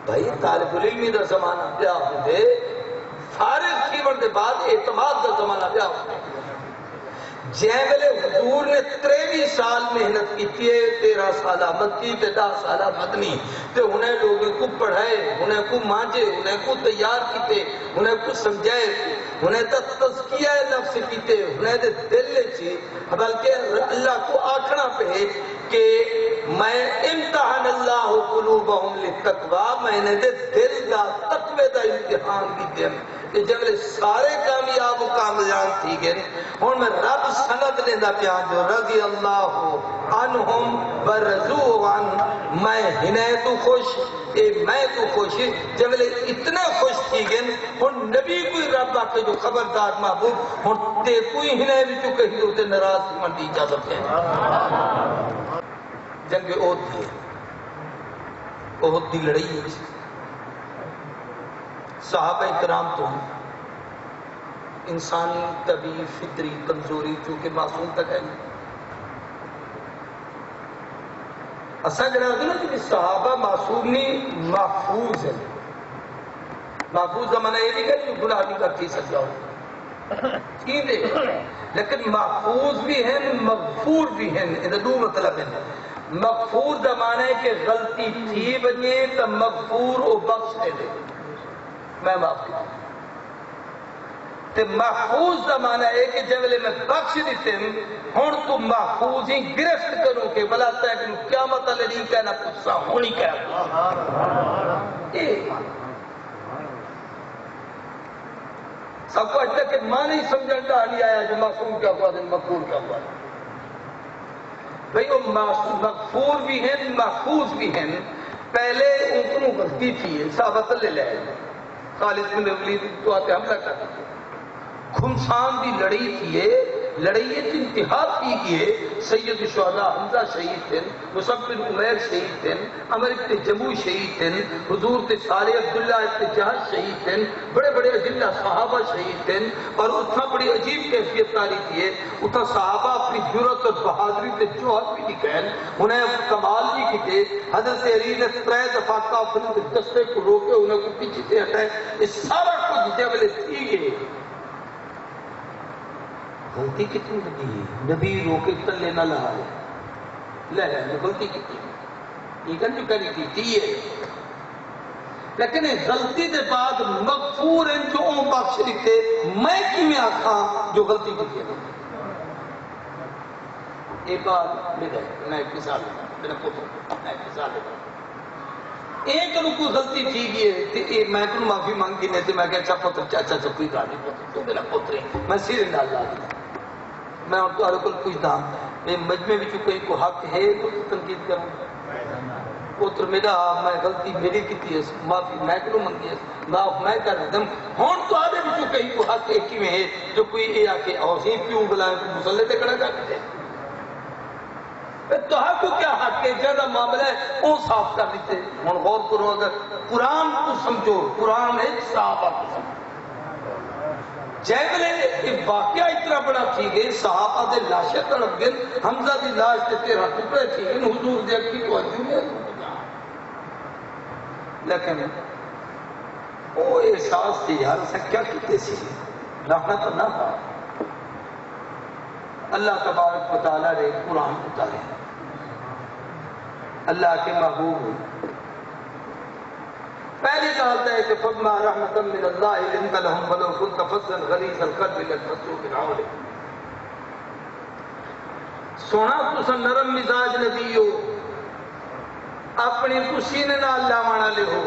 بھائی طالب علمی دا زمانہ پیا ہوتے فارغ تھیور دے بعد اعتماد دا زمانہ پیا ہوتے جیملے حضور نے 23 سال محنت کی تھی 13 سالہ مکی تے 10 سالہ مدنی تے انہیں لوگوں کو پڑھائے انہیں کو مانجے انہیں کو تیار کیتے انہیں کو سمجھائے انہیں تذکیہ نفس کیتے انہیں دے دل لے چی بلکہ اللہ کو آکھنا پہ کہ میں امتحان اللہ قلوبہم للتقوی میں نے دے دل دا تقوی دا امتحان کیتے کہ جب سارے کامیاب و کامیاب تھی گئے اور میں رب سند لیندہ پیان جو رضی اللہ عنہم ورضو عن میں ہنے تو خوش میں تو خوش جب اتنے خوش تھی گئے اور نبی کوئی رب آکے جو خبردار محبوب اور تے کوئی ہنے بھی جو کہیں ہوتے نراز من دی اجازت ہے جنگ اوت تھی اوت دی لڑائی ہے صحابہ کرام تو انسانی طبیعی فطری کمزوری چونکہ معصوم تک ہے اصلا جڑا ہوتا نا کہ صحابہ معصومی محفوظ ہے محفوظ زمانہ یہ نہیں کہ گناہ نہیں کرتی سکتا ہو ٹھیک ہے لیکن محفوظ بھی ہیں مغفور بھی ہیں یہ دو مطلب ہے مغفور زمانہ ہے کہ غلطی تھی بجے تو مغفور و بخش دے دے میں معاف کروں تے محفوظ زمانہ ہے کہ جب میں بخش دیتے ہوں تو محفوظ ہی گرفت کروں کہ بلا تیکنو کیا مطلب نہیں کہنا پچھا ہونی کہنا سب کو اجھتا کہ ماں نہیں سمجھن کا حالی آیا جو معصوم کیا ہوا دن مغفور کیا ہوا دن بھئی وہ مغفور بھی ہیں محفوظ بھی ہیں پہلے ان کو غلطی تھی صحابت لے لے خالد بن ولید تو آتے حملہ کرتے تھے خمسان دی لڑائی تھی لڑائیت انتہا تھی کہ سید الشہداء حمزہ شہید تھے مصعب بن عمیر شہید تھے عمر ابن جموع شہید تھے حضور تے سارے عبداللہ ابن جہاز شہید تھے بڑے بڑے عجلہ صحابہ شہید تھے اور اتنا بڑی عجیب کیفیت تاری تھی اتنا صحابہ اپنی جرت اور بہادری تے جوہر بھی دکھائیں انہیں کمال بھی کیتے حضرت علی نے 3 دفعہ کافر دستے کو روکے انہیں کو پیچھے سے ہٹائے اس سارا کچھ جبل تھی گئے غلطی کتنی لگی ہے نبی روکے تلے نہ لہائے لہائے غلطی کتنی یہ کن جو کری تھی ہے لیکن غلطی دے بعد مغفور ہیں جو اون بخش دیتے میں کی میں آکھاں جو غلطی کی ہے ایک بات میں ایک مثال دیتا میرا پوتر میں ایک مثال دیتا ایک انہوں کو غلطی تھی گئی میں کنوں معافی مانگی نہیں تھی میں کہا اچھا پوتر چاچا کوئی گاڑی پوتر تو میرا پوتر ہے میں سیرے ڈال دیتا میں ان کو ہر پوچھتا میں مجمع بھی کوئی کو حق ہے تو تنقید کروں پوتر میرا میں غلطی میری کی ہے معافی میں کنوں منگی ہے معاف میں کر دیتا ہوں تو آدھے بھی کہیں کو حق ایک ہی میں ہے جو کوئی اے آکے اوزین کیوں بلائیں کو مسلح تے کڑا کر دیتے تو ہاں کو کیا حق ہے زیادہ معاملہ ہے وہ صاف کر دیتے ہوں غور کرو اگر قرآن کو سمجھو قرآن ہے صحابہ کو سمجھو جیبلے ایک واقعہ اتنا بڑا تھی گئے صحابہ دے لاشے تڑپ گئے حمزہ دی لاش دے 13 ٹکڑے تھی گئے حضور دے کی توجہ میں لیکن وہ احساس تھی یار اسے کیا کیتے سی رحمت نہ تھا اللہ تبارک و تعالیٰ نے قرآن اتارے اللہ کے محبوب پہلی بات ہے کہ فَبْمَا رَحْمَةً مِّنَ اللَّهِ لِنْتَ لَهُمْ وَلَوْ كُنْتَ فَظًّا غَلِيظَ الْقَلْبِ لَانفَضُّوا مِنْ حَوْلِكَ سونا تسا نرم مزاج نبی ہو اپنی تو سینے نال لاوانا لے ہو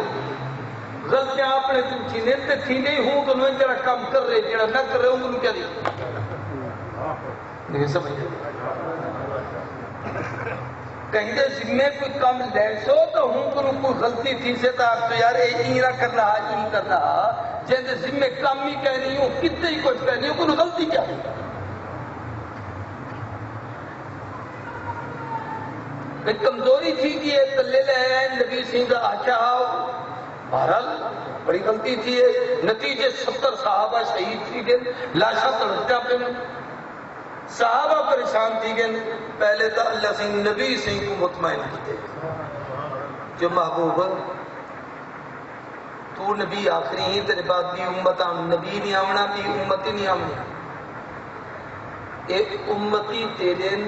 غلطیاں اپنے تم تھینے تے تھی نہیں ہوں تو نویں جڑا کام کر رہے جڑا نہ کر رہے ہوں تو کیا نہیں سمجھ کہیں دے ذمے کوئی کام لے سو تو ہوں کوئی غلطی تھی سے تو آپ تو یار یہ نہ کر رہا یہ کر رہا جن دے ذمے کام ہی کہنی ہوں کتنے ہی کچھ کہنی ہوں کوئی غلطی کیا ہے کمزوری تھی کہ یہ تلے لے آئے نبی سنگھ کا آچا بہرحال بڑی غلطی تھی نتیجے 70 صحابہ شہید تھی گئے لاشا تڑپتا پہ صحابہ پریشان تھی گئے پہلے تو اللہ سنگھ نبی سنگھ کو مطمئن کیتے جو محبوب تو نبی آخری ہی تیرے بعد بھی امت نبی نہیں آمنا بھی امتی نہیں آمنا ایک امتی تیرین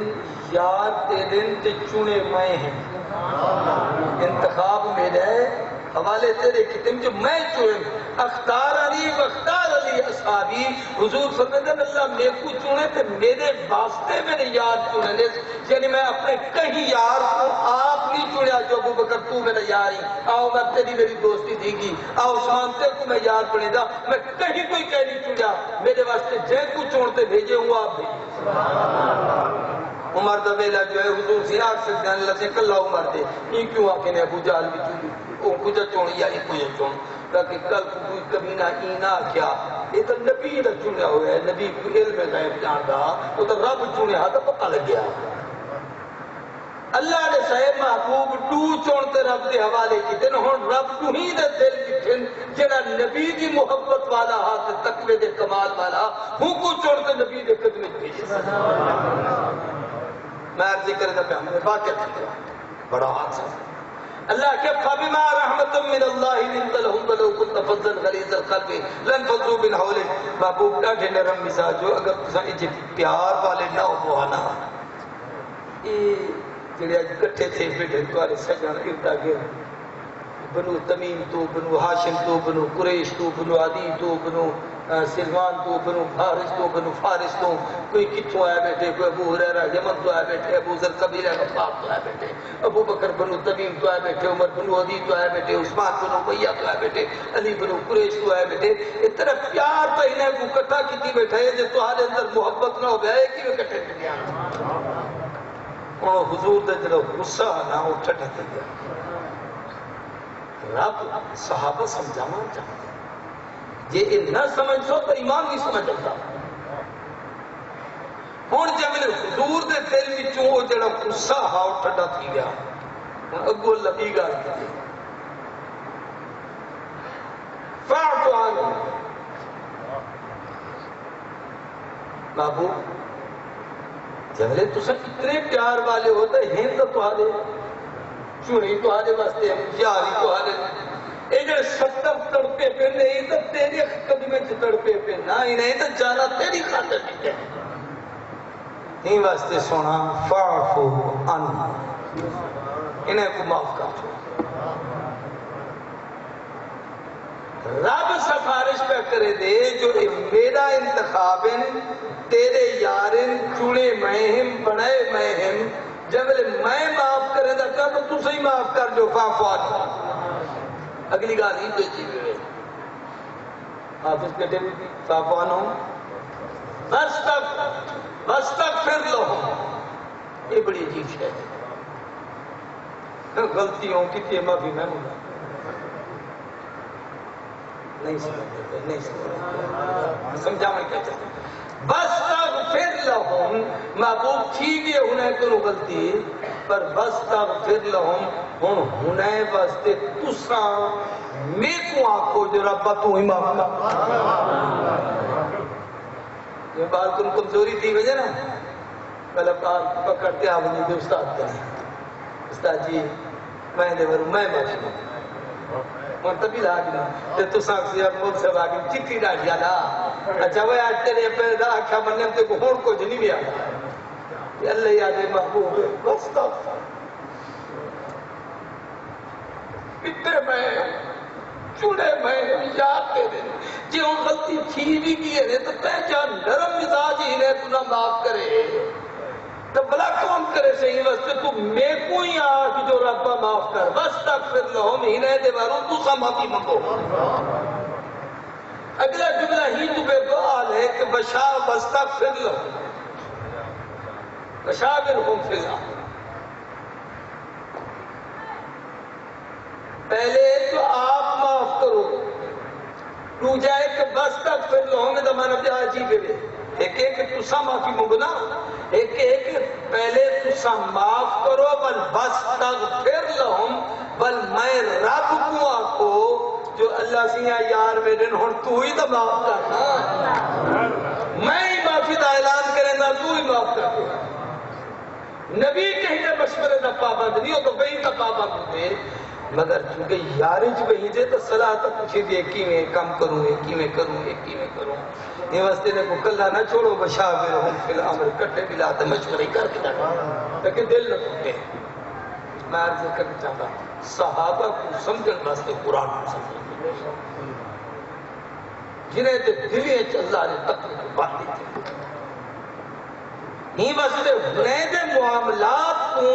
یار تیرین تے چنے میں ہیں انتخاب میرے حوالے تیرے کتن جو میں چنے اختار علی و اختار علی اصحابی حضور فرمائے اللہ میرے کو چنے تھے میرے واسطے میرے یار چنے یعنی میں اپنے کہیں یار کو آپ نہیں چنیا جو ابو بکر تو میرا یار ہی آؤ میں تیری میری دوستی تھی گی آؤ عثمان تیرے کو میں یار پڑے دا میں کہیں کوئی کہہ نہیں چنیا میرے واسطے جے کو چونتے بھیجے ہوں آپ بھی عمر دا بیلا جو ہے حضور سے آگ سے جانے لگے کلہ عمر دے یہ کیوں آکے نے ابو جال بھی چونی کچھ چونی یا یہ کچھ چون تاکہ کل کوئی کبھی نہ اینا کیا یہ تو نبی دا چونیا ہویا ہے نبی کو علم غیب جاندہ وہ تو رب چونیا تو پتہ لگ گیا اللہ نے صاحب محبوب تو چونتے رب دے حوالے کی دن ہون رب تو ہی دے دل کی دن جنہ نبی کی محبت والا ہاتھ تقوی دے کمال والا ہوں کو چونتے نبی دے قدمے بھیجے میں عرضی کرے دا پیامل واقعہ کرتے ہیں بڑا حادثہ اللہ کہ فَبِمَا رَحْمَةٌ مِّنَ اللَّهِ لِنْتَ لَهُمْ وَلَوْ كُنْتَ فَضًّا غَلِيظَ الْقَلْبِ لَانفَضُّوا مِنْ حَوْلِكَ محبوب ڈاڈھے نرم مزاج جو اگر تساں اج پیار والے نہ ہو بہانا جڑے اج کٹھے تھے بیٹھے تمہارے سجن اردا گئے بنو تمیم تو بنو ہاشم تو بنو قریش تو بنو عدی تو بنو سلمان تو بنو فارس تو کوئی کتوں آیا بیٹھے کوئی ابو ہریرہ یمن تو آیا بیٹھے ابو ذر قبیلہ غفار تو آیا بیٹھے ابو بکر بنو تمیم تو آیا بیٹھے عمر بنو عدی تو آیا بیٹھے عثمان بنو امیہ تو آیا بیٹھے علی بنو قریش تو آیا بیٹھے اس طرح پیار پہنے کو کٹھا کیتی بیٹھے جو تمہارے اندر محبت نہ ہو گیا کہ وہ کٹھے بیٹھے اور حضور دے جڑا غصہ نہ اٹھا ٹھتے گیا رب صحابہ سمجھانا چاہتے یہ نہ سمجھ سو تو ایمان نہیں سمجھ سکتا ہوں جب حضور دے دل وچوں وہ جڑا غصہ ہا ٹھڈا تھی گیا اگو لبی گل کی فاعف عنہم بابو جب تسا اتنے پیار والے ہوتے ہیں تو تہاڈے چوری تہاڈے واسطے یاری تہاڈے اے جڑے ستر تڑپے پہ نہیں تو تیرے قدمے چ تڑپے پہ نہ ہی نہیں تو جانا تیری خاطر نہیں ہے ہی واسطے سونا فاعف عنہم انہیں کو معاف کر دو رب سفارش پہ کرے دے جو میرا انتخاب تیرے یارن چنے مہم بڑے مہم جب میں معاف کرے دا کر تو صحیح معاف کر جو فافوات اگلی گال ہی تو چیز ہے حافظ کہتے ہیں فافوانوں واستغفر لہم یہ بڑی عجیب شے ہے غلطیوں کی تیمہ بھی میں ہوں نہیں سمجھا میں کیا چاہتا ہوں واستغفر لہم محبوب تھی گئے انہیں کنو غلطی پر واستغفر لہم انہیں واسطے تساں میں کو آنکھو جو ربا تو ہی معاف کر یہ بار کن کمزوری تھی وجہ نا پہلے پکڑتے آوانی دے استاد کریں استاد جی میں دے ورو میں معاشی مرتبی لاغنا تے تو ساکسی اب مجھ سے باقی چکی ڈاڑی آنا اچھا وہ آج تیرے پیدا آکھا مننے تے کو ہون کو جنی بھی آنا کہ اللہ یاد محبوب ہے واستغفر اتنے میں چوڑے میں یاد دے دیں جی ہوں غلطی تھی بھی کیے نے تو پہچان نرم مزاج ہی نے تو نہ معاف کرے تو بلا کون کرے صحیح واسطے تو میں کو ہی آگ جو ربا معاف کر بس تک پھر لہم ہی نہ دے باروں تو سا معافی منگو. اگلا جملہ ہی تو بے بآل ہے کہ بشا بس تک پھر لہم بشاورہم فی الامر. پہلے تو آپ معاف کرو تو جائے کہ بس تک پھر لہم میں دمانا پہ عجیب ہے. ایک کہ تسا معافی منگنا ایک کہ پہلے تسا معاف کرو بل بس تک پھر لہم بل میں رب کو آکو جو اللہ سیاں یار میرے ہن تو ہی تو معاف کرنا میں ہی معافی دا اعلان کریں گا تو ہی معاف کر دے. نبی کہیں دے مشورے دا پابند نہیں ہو تو وہی دا پابند ہوئے مگر چونکہ یارج وہی دے تو صلاح تو پوچھے دے کی میں کم کروں ایک میں کروں ایک میں کروں. یہ واسطے نے کو کلہ نہ چھوڑو بشاورہم فی الامر کٹھے بلا تو مشورے کر کے تاکہ دل نہ ٹوٹے. میں عرض کرنا چاہتا ہوں صحابہ کو سمجھن واسطے قرآن کو سمجھن جنہیں تے دلیے اللہ نے تقوی کو باندھی تھی. یہ واسطے انہیں دے معاملات کو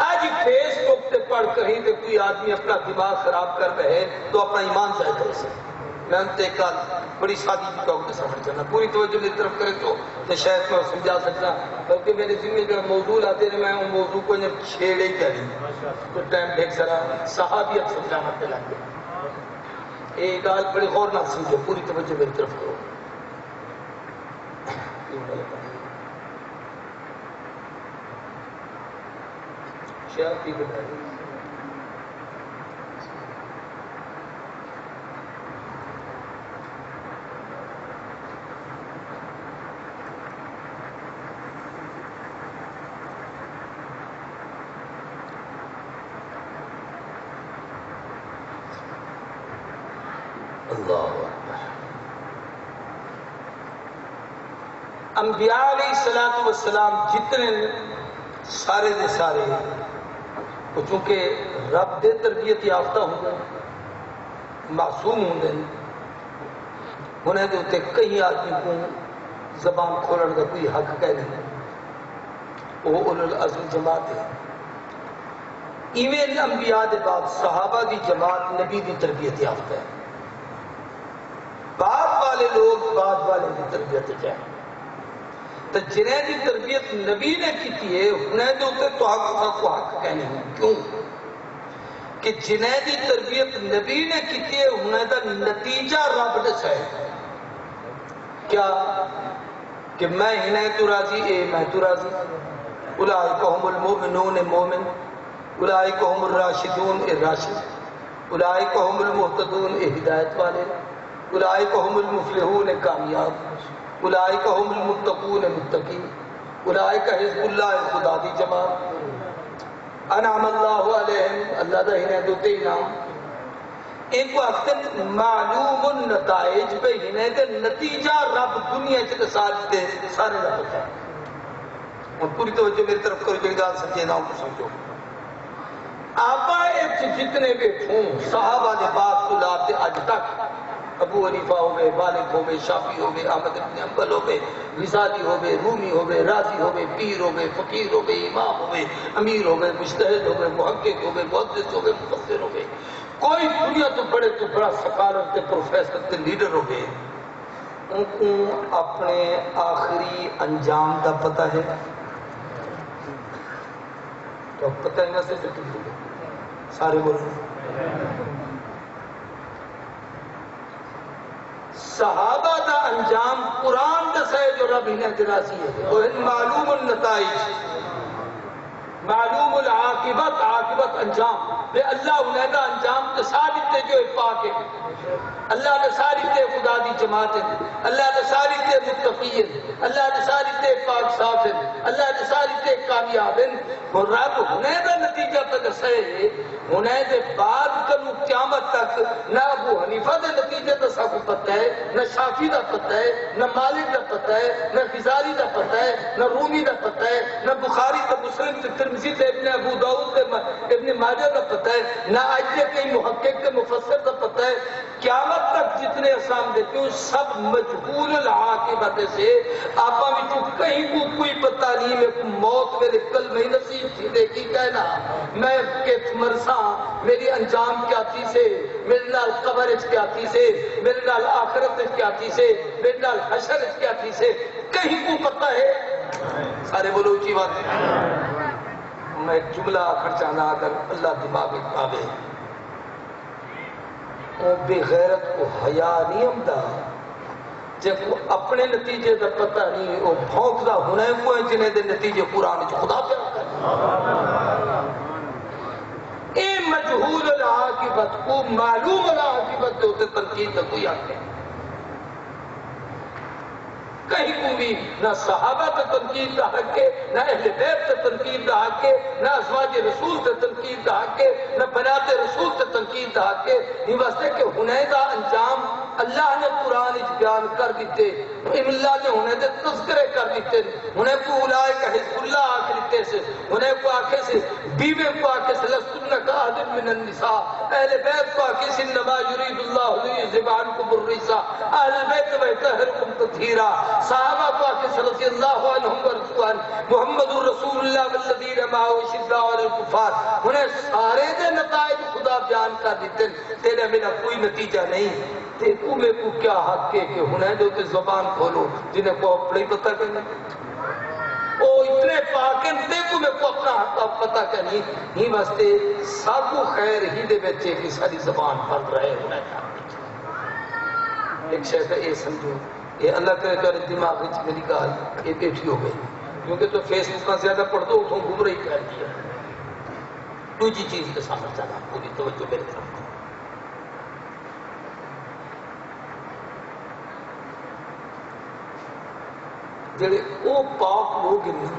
آج فیس بک تے پڑھ کہیں کہ کوئی آدمی اپنا دماغ خراب کر رہے تو اپنا ایمان ضائع کر سکے. میں انتے کل بڑی شادی کی ٹاک میں سمجھ کرنا پوری توجہ میری طرف کرے تو شاید میں سمجھا سکتا بلکہ میرے ذمہ جو موضوع آتے ہیں میں ان موضوع کو جب چھیڑے ہی کری تو ٹائم دیکھ سرا صحابیت سمجھانا پہلا کے ایک گال بڑی غور نہ سمجھو پوری توجہ میری طرف کرو. شیعتی بتائیے اللہ اکبر. انبیاء علیہ السلام جتنے سارے دے سارے وہ چونکہ رب دے تربیت یافتہ ہوں گے معصوم ہوں گے انہیں دے ہوتے کئی آدمی کو زبان کھولن کا کوئی حق کہہ نہیں. وہ اولو العزم جماعت ہے. ایویں انبیاء دے بعد صحابہ دی جماعت نبی دی تربیت یافتہ ہے. بعد والے لوگ بعد والے دی تربیت جائیں تو جنہیں دی تربیت نبی نے کی ہے انہیں دے ہوتے تو حق کو حق کہنے ہیں. کیوں کہ جنہیں دی تربیت نبی نے کی ہے انہیں دا نتیجہ رب نے سائے کیا کہ میں انہیں تو راضی اے میں تو راضی. اولئکہم المؤمنون مومن اولئکہم الراشدون اے راشد اولئکہم المہتدون اے ہدایت والے اولئکہم المفلحون کامیاب اولئکہم المتقون متقین اولئک حزب اللہ خدا دی جماعت انعم اللہ علیہم اللہ دا ہنے دوتے انعام. ایک وقت معلوم النتائج پہ ہنے دے نتیجہ رب دنیا چلے سارے رب ہے. اور پوری توجہ میری طرف کرو جو گال سمجھے ناؤں کو سمجھو. آبائے جتنے بیٹھوں صحابہ دے بعد تو لاتے آج تک ابو حنیفہ ہوئے مالک ہوئے شافعی ہوئے احمد بن حنبل ہوئے غزالی ہوئے رومی ہوئے رازی ہوئے پیر ہوئے فقیر ہوئے امام ہوئے امیر ہوئے مجتہد ہوئے محقق ہوئے محدث ہوئے مفسر ہوئے کوئی دنیا تو بڑے تو بڑا سکالر تے پروفیسر تے لیڈر ہوئے ان کو اپنے آخری انجام دا پتہ ہے. تو پتہ ہے سے سارے بولیں صحابہ دا انجام قرآن دا سے جو رب ہی نے دراسی ہے وہ معلوم النتائج معلوم العاقبت عاقبت انجام بے اللہ انہیں دا انجام تو ثابت تے جو پاک ہے. اللہ نے ساری تے خدا دی جماعت ہے. اللہ نے ساری تے متقی ہے. اللہ نے ساری تے پاک صاف ہے. اللہ نے ساری تے کامیاب ہے. اور رب انہیں دا نتیجہ تک سے انہیں دے بعد کنو قیامت تک نہ ابو حنیفہ دے نتیجے دا سا کو پتہ ہے نہ شافعی دا پتہ ہے نہ مالک دا پتہ ہے نہ غزالی دا پتہ ہے نہ رومی دا پتہ ہے نہ بخاری دا مسلم تے ترمذی تے ابن ابو داؤد تے ابن ماجہ دا پتہ ہے نہ آج کے کئی محقق کے مفسر دا پتہ ہے. قیامت تک جتنے سامنے کیوں سب مجہول العاقبت سے آپا بھی کہیں کو کوئی پتہ نہیں میں موت میرے کل میں نصیب تھی دیکھی کہنا میں کت مرساں میری انجام کیا تھی سے میرے نال قبر کیا تھی سے میرے نال آخرت کیا تھی سے میرے نال حشر کیا تھی سے کہیں کو پتہ ہے سارے بولو اچھی بات میں ایک جملہ آخر چاہنا اگر اللہ دماغ پاوے او بے غیرت کو حیا نہیں آمدا جب وہ اپنے نتیجے کا پتہ نہیں وہ بھونکدا ہونا کو ہے جنہیں دے نتیجے قرآن وچ خدا پیا اے مجہول العاقبت کو معلوم العاقبت دے ہوتے تنقید کا کوئی حق نہیں کہیں کو بھی نہ صحابہ تے تنقید دا حق ہے نہ اہل بیت تے تنقید دا حق ہے نہ ازواج رسول تے تنقید دا حق ہے نہ بنات رسول تے تنقید دا حق ہے یہ واسطے کہ حنین دا انجام اللہ نے قرآن اچ بیان کر دیتے اللہ نے انہیں دے تذکرے کر دیتے انہیں کو اولائے کا حزب اللہ آکھ لیتے سے انہیں کو آکھے سے بیوے کو آکھے سے لستنک آدم من النساء اہل بیت کو آکھے سے انما یرید اللہ لیذھب عنکم الرجس اہل بیت و یطہرکم تطہیرا صحابہ کو آکھے سے رضی اللہ عنہم ورضوان محمد رسول اللہ والذین معه اشداء علی الکفار انہیں سارے دے نتائج خدا بیان کر دیتے تیرے بنا کوئی نتیجہ نہیں دیکھو میں کو کیا حق ہے کہ ہنے دو تے زبان کھولو جنہیں کو اپنے پتہ کرنا او اتنے پاکن دیکھو میں کو اپنا حق پتہ کرنی ہی واسطے ساگو خیر ہی دے بچے کی ساری زبان پڑھ رہے ہونے ایک شیخ ہے اے سمجھو یہ اللہ کرے تو دماغ وچ میری گال یہ بیٹھی ہو گئی کیونکہ تو فیس بک کا زیادہ پڑھ دو تو گھوم رہی کر دیا دوسری چیز کے سامنے چلا پوری توجہ میری طرف جڑے او پاک لوگ ہیں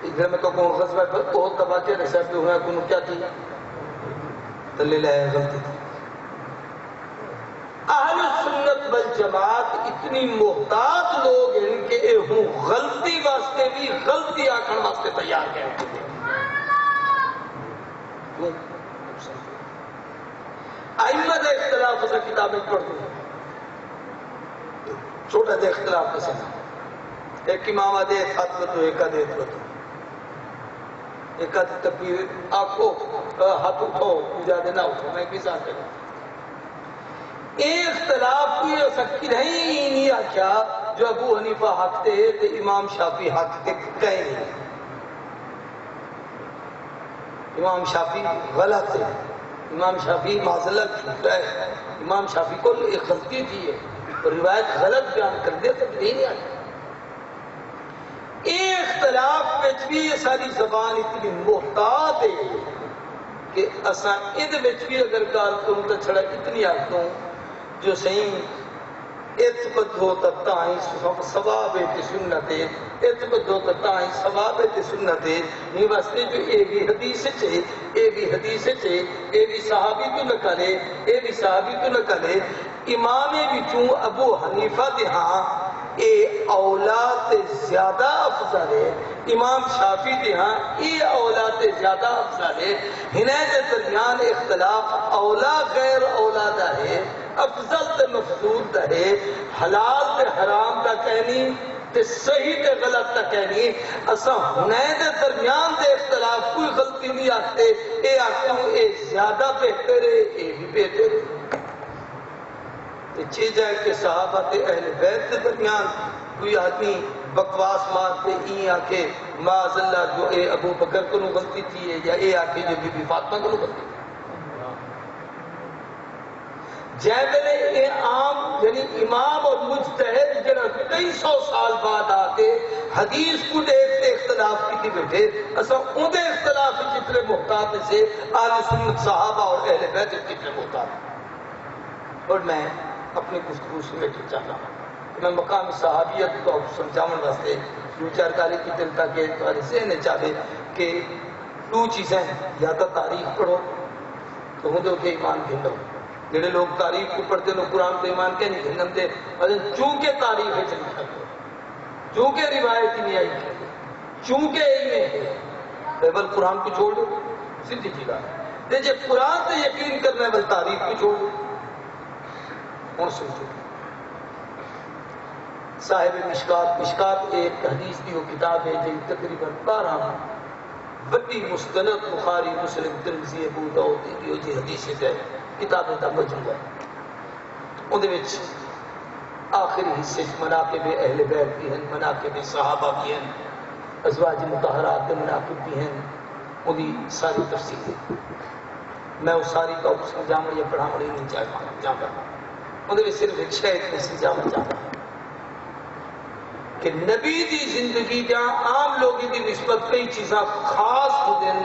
ادھر میں تو کون غزوہ پر بہت تباہ رسا پہ ہوئے کونوں کیا تھی تلے لائے غلطی تھی اہل سنت والجماعت اتنی محتاط لوگ ہیں کہ اے ہوں غلطی واسطے بھی غلطی آکھن واسطے تیار گئے ائمہ دے اختلاف سے کتابیں پڑھ دوں چھوٹا دے اختلاف کے ساتھ ایک امام دے ہاتھ تو ایک دے تو ایک تکبیر آنکھوں ہاتھ اٹھو پوجا دینا اٹھو میں بھی ساتھ دینا ایک اختلاف کوئی ہو سکتی نہیں آکھا جو ابو حنیفہ حق تے تے امام شافی حق تے کہیں نہیں امام شافی غلط ہے امام شافی معذلت چھوٹا ہے امام شافی کو ایک غلطی تھی ہے روایت غلط بیان کر دے تو نہیں آئی یہ اختلاف وچ بھی یہ ساری زبان اتنی محتاط ہے کہ اساں اد وچ بھی اگر گال کروں تو چھڑا اتنی آتوں جو صحیح اتبدھو تتائیں ثواب تے سنت اتبدھو تتائیں ثواب تے سنت یہ واسطے جو اے بھی حدیث چھے اے بھی حدیث چھے اے بھی صحابی تو نہ کرے اے بھی صحابی تو نہ کرے امام بچوں ابو حنیفہ دے ہاں اے اولاد زیادہ افضل ہے امام شافی دے ہاں اے اولاد زیادہ افضل ہے ہنے دے درمیان اختلاف اولا غیر اولادہ ہے افضل تے مفضول ہے حلال تے حرام دا کہنی تے صحیح تے غلط دا کہنی اساں ہنے دے درمیان دے اختلاف کوئی غلطی نہیں آتے اے آکھوں اے زیادہ بہتر ہے اے بھی بہتر ہے چھ جائے کہ صحابہ تے اہل بیت کے درمیان کوئی آدمی بکواس مارتے این آکھے معاذ اللہ جو اے ابو بکر کو غلطی تھی ہے یا اے آکھے جو بی بی فاطمہ کو غلطی تھی جیبلے اے عام یعنی امام اور مجتہد جنہاں کئی سو سال بعد آتے حدیث کو دیکھتے اختلاف کی تھی بیٹھے اصلا ان دے اختلاف جتنے محتاط سے آل سنت صحابہ اور اہل بیت جتنے محتاط اور میں اپنی گفتگو سمیٹی چاہتا ہوں میں مقام صحابیت کو سمجھاؤں واسطے دو چار گالی کی دل تاکہ تمہارے ذہن چاہے کہ دو چیزیں یا تو تاریخ پڑھو تو ہوں دے کے ایمان گھنڈو جڑے لوگ تاریخ کو پڑھتے ہیں قرآن کو ایمان کے نہیں گھنڈتے چونکہ تاریخ ہے چلی چونکہ روایت ہی نہیں آئی چونکہ یہ ہے بل قرآن کو چھوڑ دو سیدھی چیز ہے جب قرآن سے یقین کرنا ہے بل تاریخ کو چھوڑ دو ہوں سوچو صاحب مشکات ایک حدیث کی وہ کتاب ہے جو تقریباً 12 بڑی مستند بخاری مسلم ترمذی ابو داؤد کی جو حدیث ہے کتابیں کا مجموعہ ہے اندر وچ آخری حصے مناقب اہل بیت بھی ہیں مناقب صحابہ بھی ہیں ازواج مطہرات کے مناقب بھی ہیں وہی ساری تفصیل ہے میں اس ساری کا سمجھاؤں یا پڑھاؤں نہیں چاہتا اندر صرف ایک شاید میں سمجھانا چاہتا ہوں کہ نبی دی زندگی جہاں عام لوگی دی نسبت کئی چیزاں خاص ہو دیں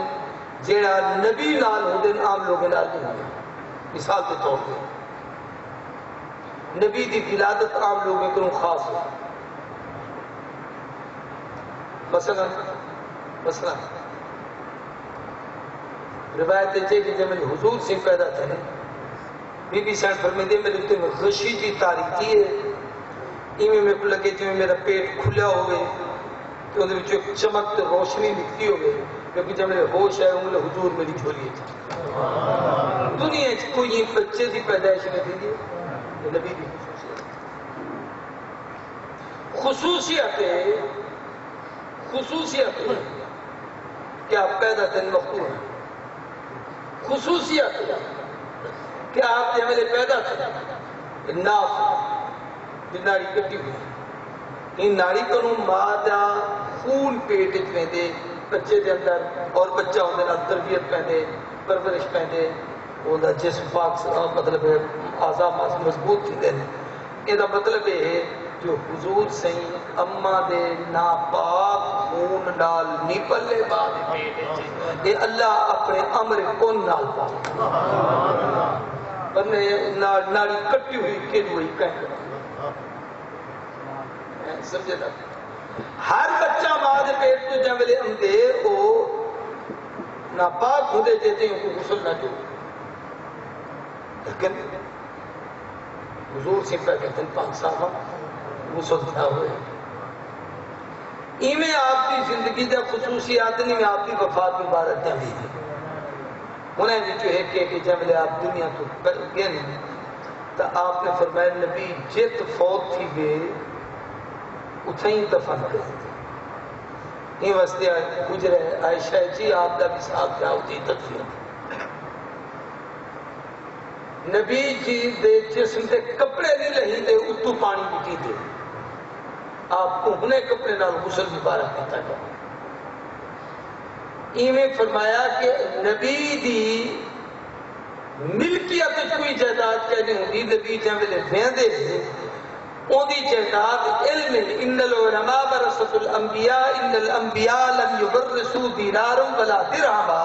جیڑا نبی نال ہو دیں عام لوگوں نال نہیں ہو دیں مثال کے طور پہ نبی دی ولادت عام لوگوں کو خاص ہو مثلا روایت ہے کہ جب میرے حضور سے پیدا تھے بی بی سینٹ فرمیندے میرے اتنے غشی جی تاریخی ہے ایویں میرے کو لگے جو میرا پیٹ کھلا ہوئے تو اندر ایک چمک تو روشنی نکتی ہوئے کیونکہ جب میرے ہوش ہے انگل حضور میری جھولی ہے دنیا کوئی بچے کی پیدائش میں دی دی نبی کی خصوصیت ہے کہ آپ پیدا تن مقبول ہیں خصوصیت ہے کہ آپ جب میرے پیدا تھے ناف ناڑی کٹی ہوئی ان ناڑی کو مادہ خون پیٹ میں دے بچے دے اندر اور بچہ ہوندے نال تربیت پہندے پرورش پہندے اوندا جسم پاک مطلب ہے اعضاء مضبوط تھی دے یہ مطلب ہے جو حضور سین اما دے ناپاک خون نال نہیں پلے بعد پیٹ یہ اللہ اپنے امر کون نال پاک بنے ناڑی کٹی ہوئی کھیل ہوئی کہیں سمجھے نا ہر بچہ ماں دے پیٹ تو جملے اندے او ناپاک ہو دے جیتے ہیں کو غسل نہ جو لیکن حضور سے پیدا تن پاک صاحبہ غسل تھا ہوئے ایمیں آپ کی زندگی دے خصوصیات نہیں میں آپ کی وفات مبارک جمعی تھی انہیں جو ہے کہ جملے آپ دنیا تو گئے نہیں تو آپ نے فرمایا نبی جت فوت تھی بے اتھائیں دفن کرتے تھے یہ واسطے گجرے عائشہ جی آپ کا مثال کیا ہوتی تدفین نبی جی دے جسم دے کپڑے نہیں لہی دے اتو پانی بٹی دے آپ کو انہیں کپڑے نال غسل مبارک دیتا ہے ایویں فرمایا کہ نبی دی ملکیت کوئی جائیداد کہنے ہوتی نبی جب لے ویندے اودی جائیداد علم ان العلماء ورثۃ الانبیاء ان الانبیاء لم یورثوا دینارا ولا درہما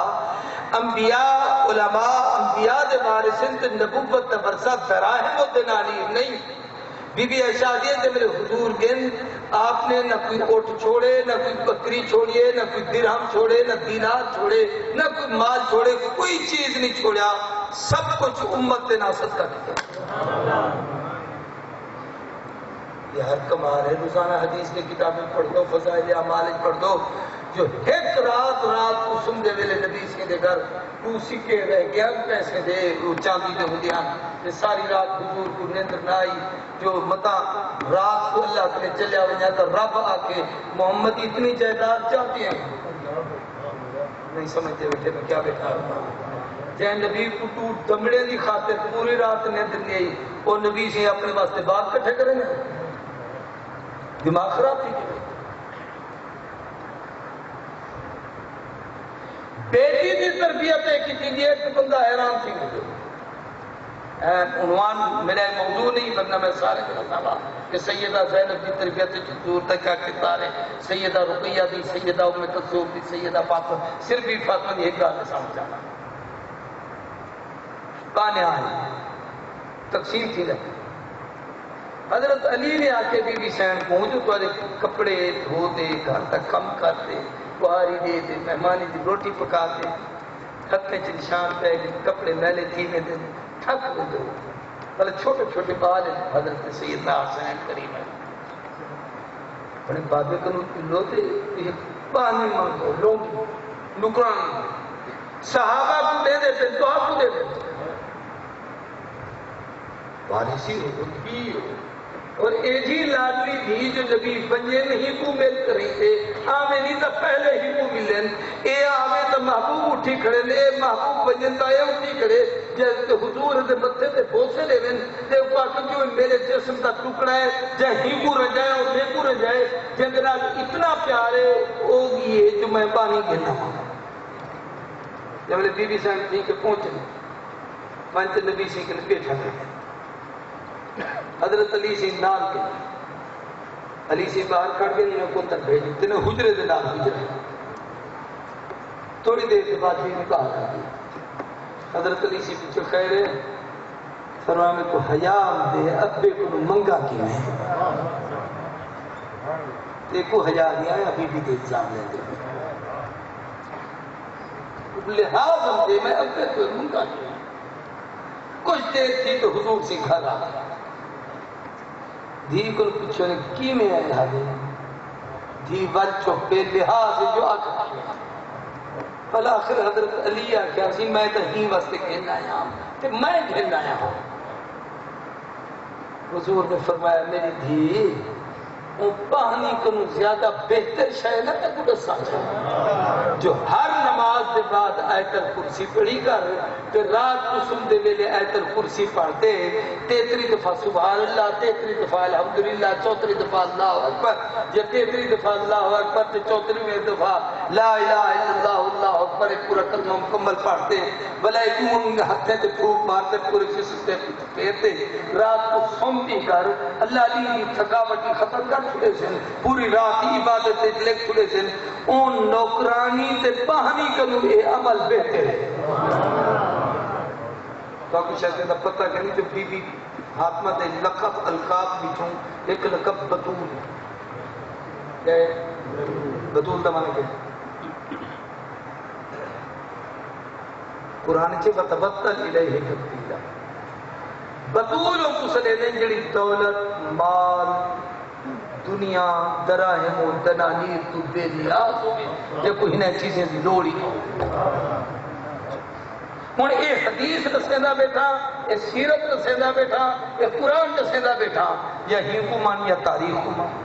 انبیاء علماء انبیاء دے وارثین تے نبوت دا ورثہ دراہم و دینار نہیں بی بی عائشہ دی تے میرے حضور گن آپ نے نہ کوئی اونٹ چھوڑے نہ کوئی بکری چھوڑیے نہ کوئی درہم چھوڑے نہ دینار چھوڑے نہ کوئی مال چھوڑے کوئی چیز نہیں چھوڑا سب کچھ امت نے ناصد کر دیا یہ ہر کمال ہے روزانہ حدیث کی کتابیں پڑھ دو فضائل اعمال پڑھ دو جو ایک رات کو سن دے ویلے نبی سے دے گھر تو سکے رہ گیا پیسے دے وہ چاندی دے ہو دیا کہ ساری رات حضور کو نیندر نہ آئی جو متا رات کو اللہ کے چلیا ونیا تو رب آ کے محمد اتنی جائیداد چاہتے ہیں نہیں سمجھتے بیٹھے میں کیا بیٹھا رہا جائے نبی کو ٹوٹ دمڑے دی خاطر پوری رات نیندر نہیں آئی اور نبی سے اپنے واسطے بات کٹھے کریں گے دماغ خراب تھی بیٹی کی تربیت ہے کہ ایک بندہ حیران تھی عنوان میرا موضوع نہیں ورنہ میں سارے بتاوا کہ سیدہ زینب کی تربیت حضور تک کیا کردار ہے سیدہ رقیہ دی سیدہ ام کلثوم دی سیدہ فاطمہ صرف بھی فاطمہ دی ایک گل سمجھ آنا کہاں آئی تقسیم تھی نا حضرت علی نے آ کے بی بی سین کو جو تمہارے کپڑے دھو دے گھر تک کم کر دے بہاری دے دے مہمانی دی روٹی پکا دے ہتھیں چ نشان پہ کپڑے میلے تھی میں دے تھک ہو دے بلے چھوٹے چھوٹے بال حضرت سیدنا حسین کریم ہے بڑے بابے کو لو دے یہ پانی مانگو لوگ نکران صحابہ کو دے دے پھر تو آپ کو دے دے وارثی ہو بھی ہو اور ایجی لاڈلی بھی جو نبی بنجے نہیں کو مل کریں تھے آمیں نہیں تو پہلے ہی کو ملیں اے آمیں تو محبوب اٹھی کھڑے لے محبوب بنجن تائے اٹھی کھڑے جیسے حضور دے متھے تے بوسے لے ون تے پاک جو میرے جسم کا ٹکڑا ہے جہاں ہی کو رجائے اور میں کو رجائے جنگنا اتنا پیارے ہوگی ہے جو میں پانی گھنا ہوں جب لے بی بی صاحب تھی کہ پہنچنے پانچ نبی سی کے بیٹھا گئے حضرت علی سی نال کے علی سی باہر کھڑ گئے انہوں کو تک بھیجی تنہیں حجرے دے نال حجرے تھوڑی دیر کے بعد بھی نکاح کر دی حضرت علی سی پیچھے خیر ہے فرمایا میں کو حیام دے ابے کو منگا کی میں دیکھو حیا دیا ہے ابھی بھی دے انتظام لے دے لحاظ ہم دے میں ابے کو منگا کی کچھ دیر تھی تو حضور سے گھر آ گیا دھی کو پوچھو نے کی میں آئے حالے دھی بل چوپے لحاظ جو آگا فالآخر حضرت علی آگیا سی میں تو ہی واسطے گھننا آیا ہوں تو میں گھننا آیا ہوں حضور نے فرمایا میری دھی وہ پانی کنو زیادہ بہتر شاید نہ تک اڑسا جو ہر نماز دے بعد آیت الکرسی پڑھی کر تو رات کو سن دے ویلے آیت الکرسی پڑھتے 33 دفعہ سبحان اللہ 33 دفعہ الحمدللہ 34 دفعہ اللہ اکبر یا 33 دفعہ اللہ اکبر تو 34 دفعہ لا الہ الا اللہ اللہ اکبر پورا کلمہ مکمل پڑھتے بلائے کیوں ہتھے تے پھوک مارتے پورے جسم تے پھیرتے رات کو سن بھی کر اللہ علی تھکاوٹ ختم کر چھڑے سن پوری رات عبادت لکھ چھڑے سن اون نوکرانی تے پہنی کنو اے عمل بہتر ہے تو کچھ ایسے دا پتہ کرنی جو بی بی حاتمہ دے لقب القاب بچوں ایک لقب بطول ہے بطول دا معنی کہ قرآن چھے فتبتل الیہ تبتیلا بطول ہم کسلے دیں جڑی دولت مال دنیا دراہم و دنانیر تو بے نیاز ہوگی یا کوئی انہیں چیزیں لوڑی ہوں اے حدیث دسیندہ بیٹھا اے سیرت دسیندہ بیٹھا اے قرآن دسیندہ بیٹھا یا ہی کمان یا تاریخ کمان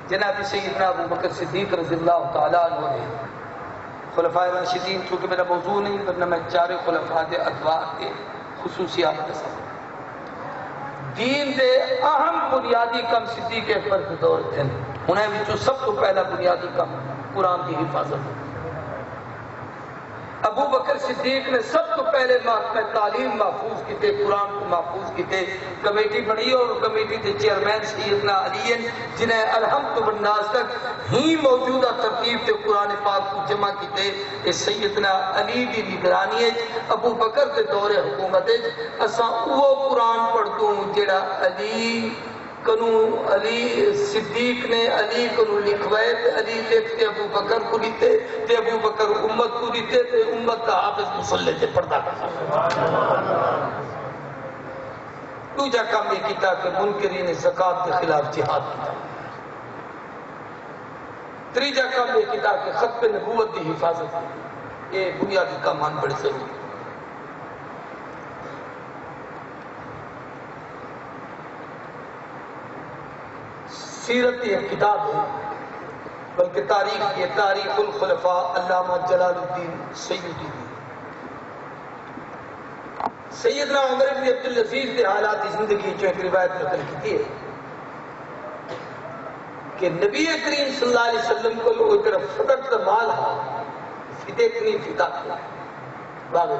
جناب سیدنا ابو بکر صدیق رضی اللہ تعالیٰ عنہ نے خلفاء راشدین چونکہ میرا موضوع نہیں ورنہ میں چار خلفاء دے ادوار کے خصوصیات دسا دین دے اہم بنیادی کم صدیق اکبر کے دور تھے انہیں بھی جو سب تو پہلا بنیادی کم قرآن کی حفاظت ابو بکر صدیق نے سب تو پہلے محکمہ تعلیم محفوظ کی تھے قرآن کو محفوظ کی تھے کمیٹی بڑی اور کمیٹی کے چیئرمین سیدنا علی جنہیں الحمد والناس تک ہی موجودہ ترتیب تے قرآن پاک کو جمع کی تھے سیدنا علی دی نگرانی ابو بکر کے دور حکومت اساں وہ قرآن پڑھتوں جڑا علی کنو علی صدیق نے علی کنو لکھوائے تے علی لکھتے ابو بکر کو لیتے تے ابو بکر امت کو لیتے تے امت کا حافظ مسلح تے پردہ کرتا دوجہ کام یہ کیتا کہ منکرین زکاة کے خلاف جہاد کیتا تریجہ کام یہ کیتا کہ ختم نبوت کی حفاظت کی یہ بنیادی کامان بڑے ضروری سیرت یہ کتاب ہے بلکہ تاریخ یہ تاریخ الخلفاء علامہ جلال الدین سیوطی سیدنا عمر بن عبدالعزیز کے حالات زندگی جو ایک روایت نقل کی ہے کہ نبی کریم صلی اللہ علیہ وسلم کو لوگ ایک طرف فدق کا مال ہا فدے کنی فدا کیا باغ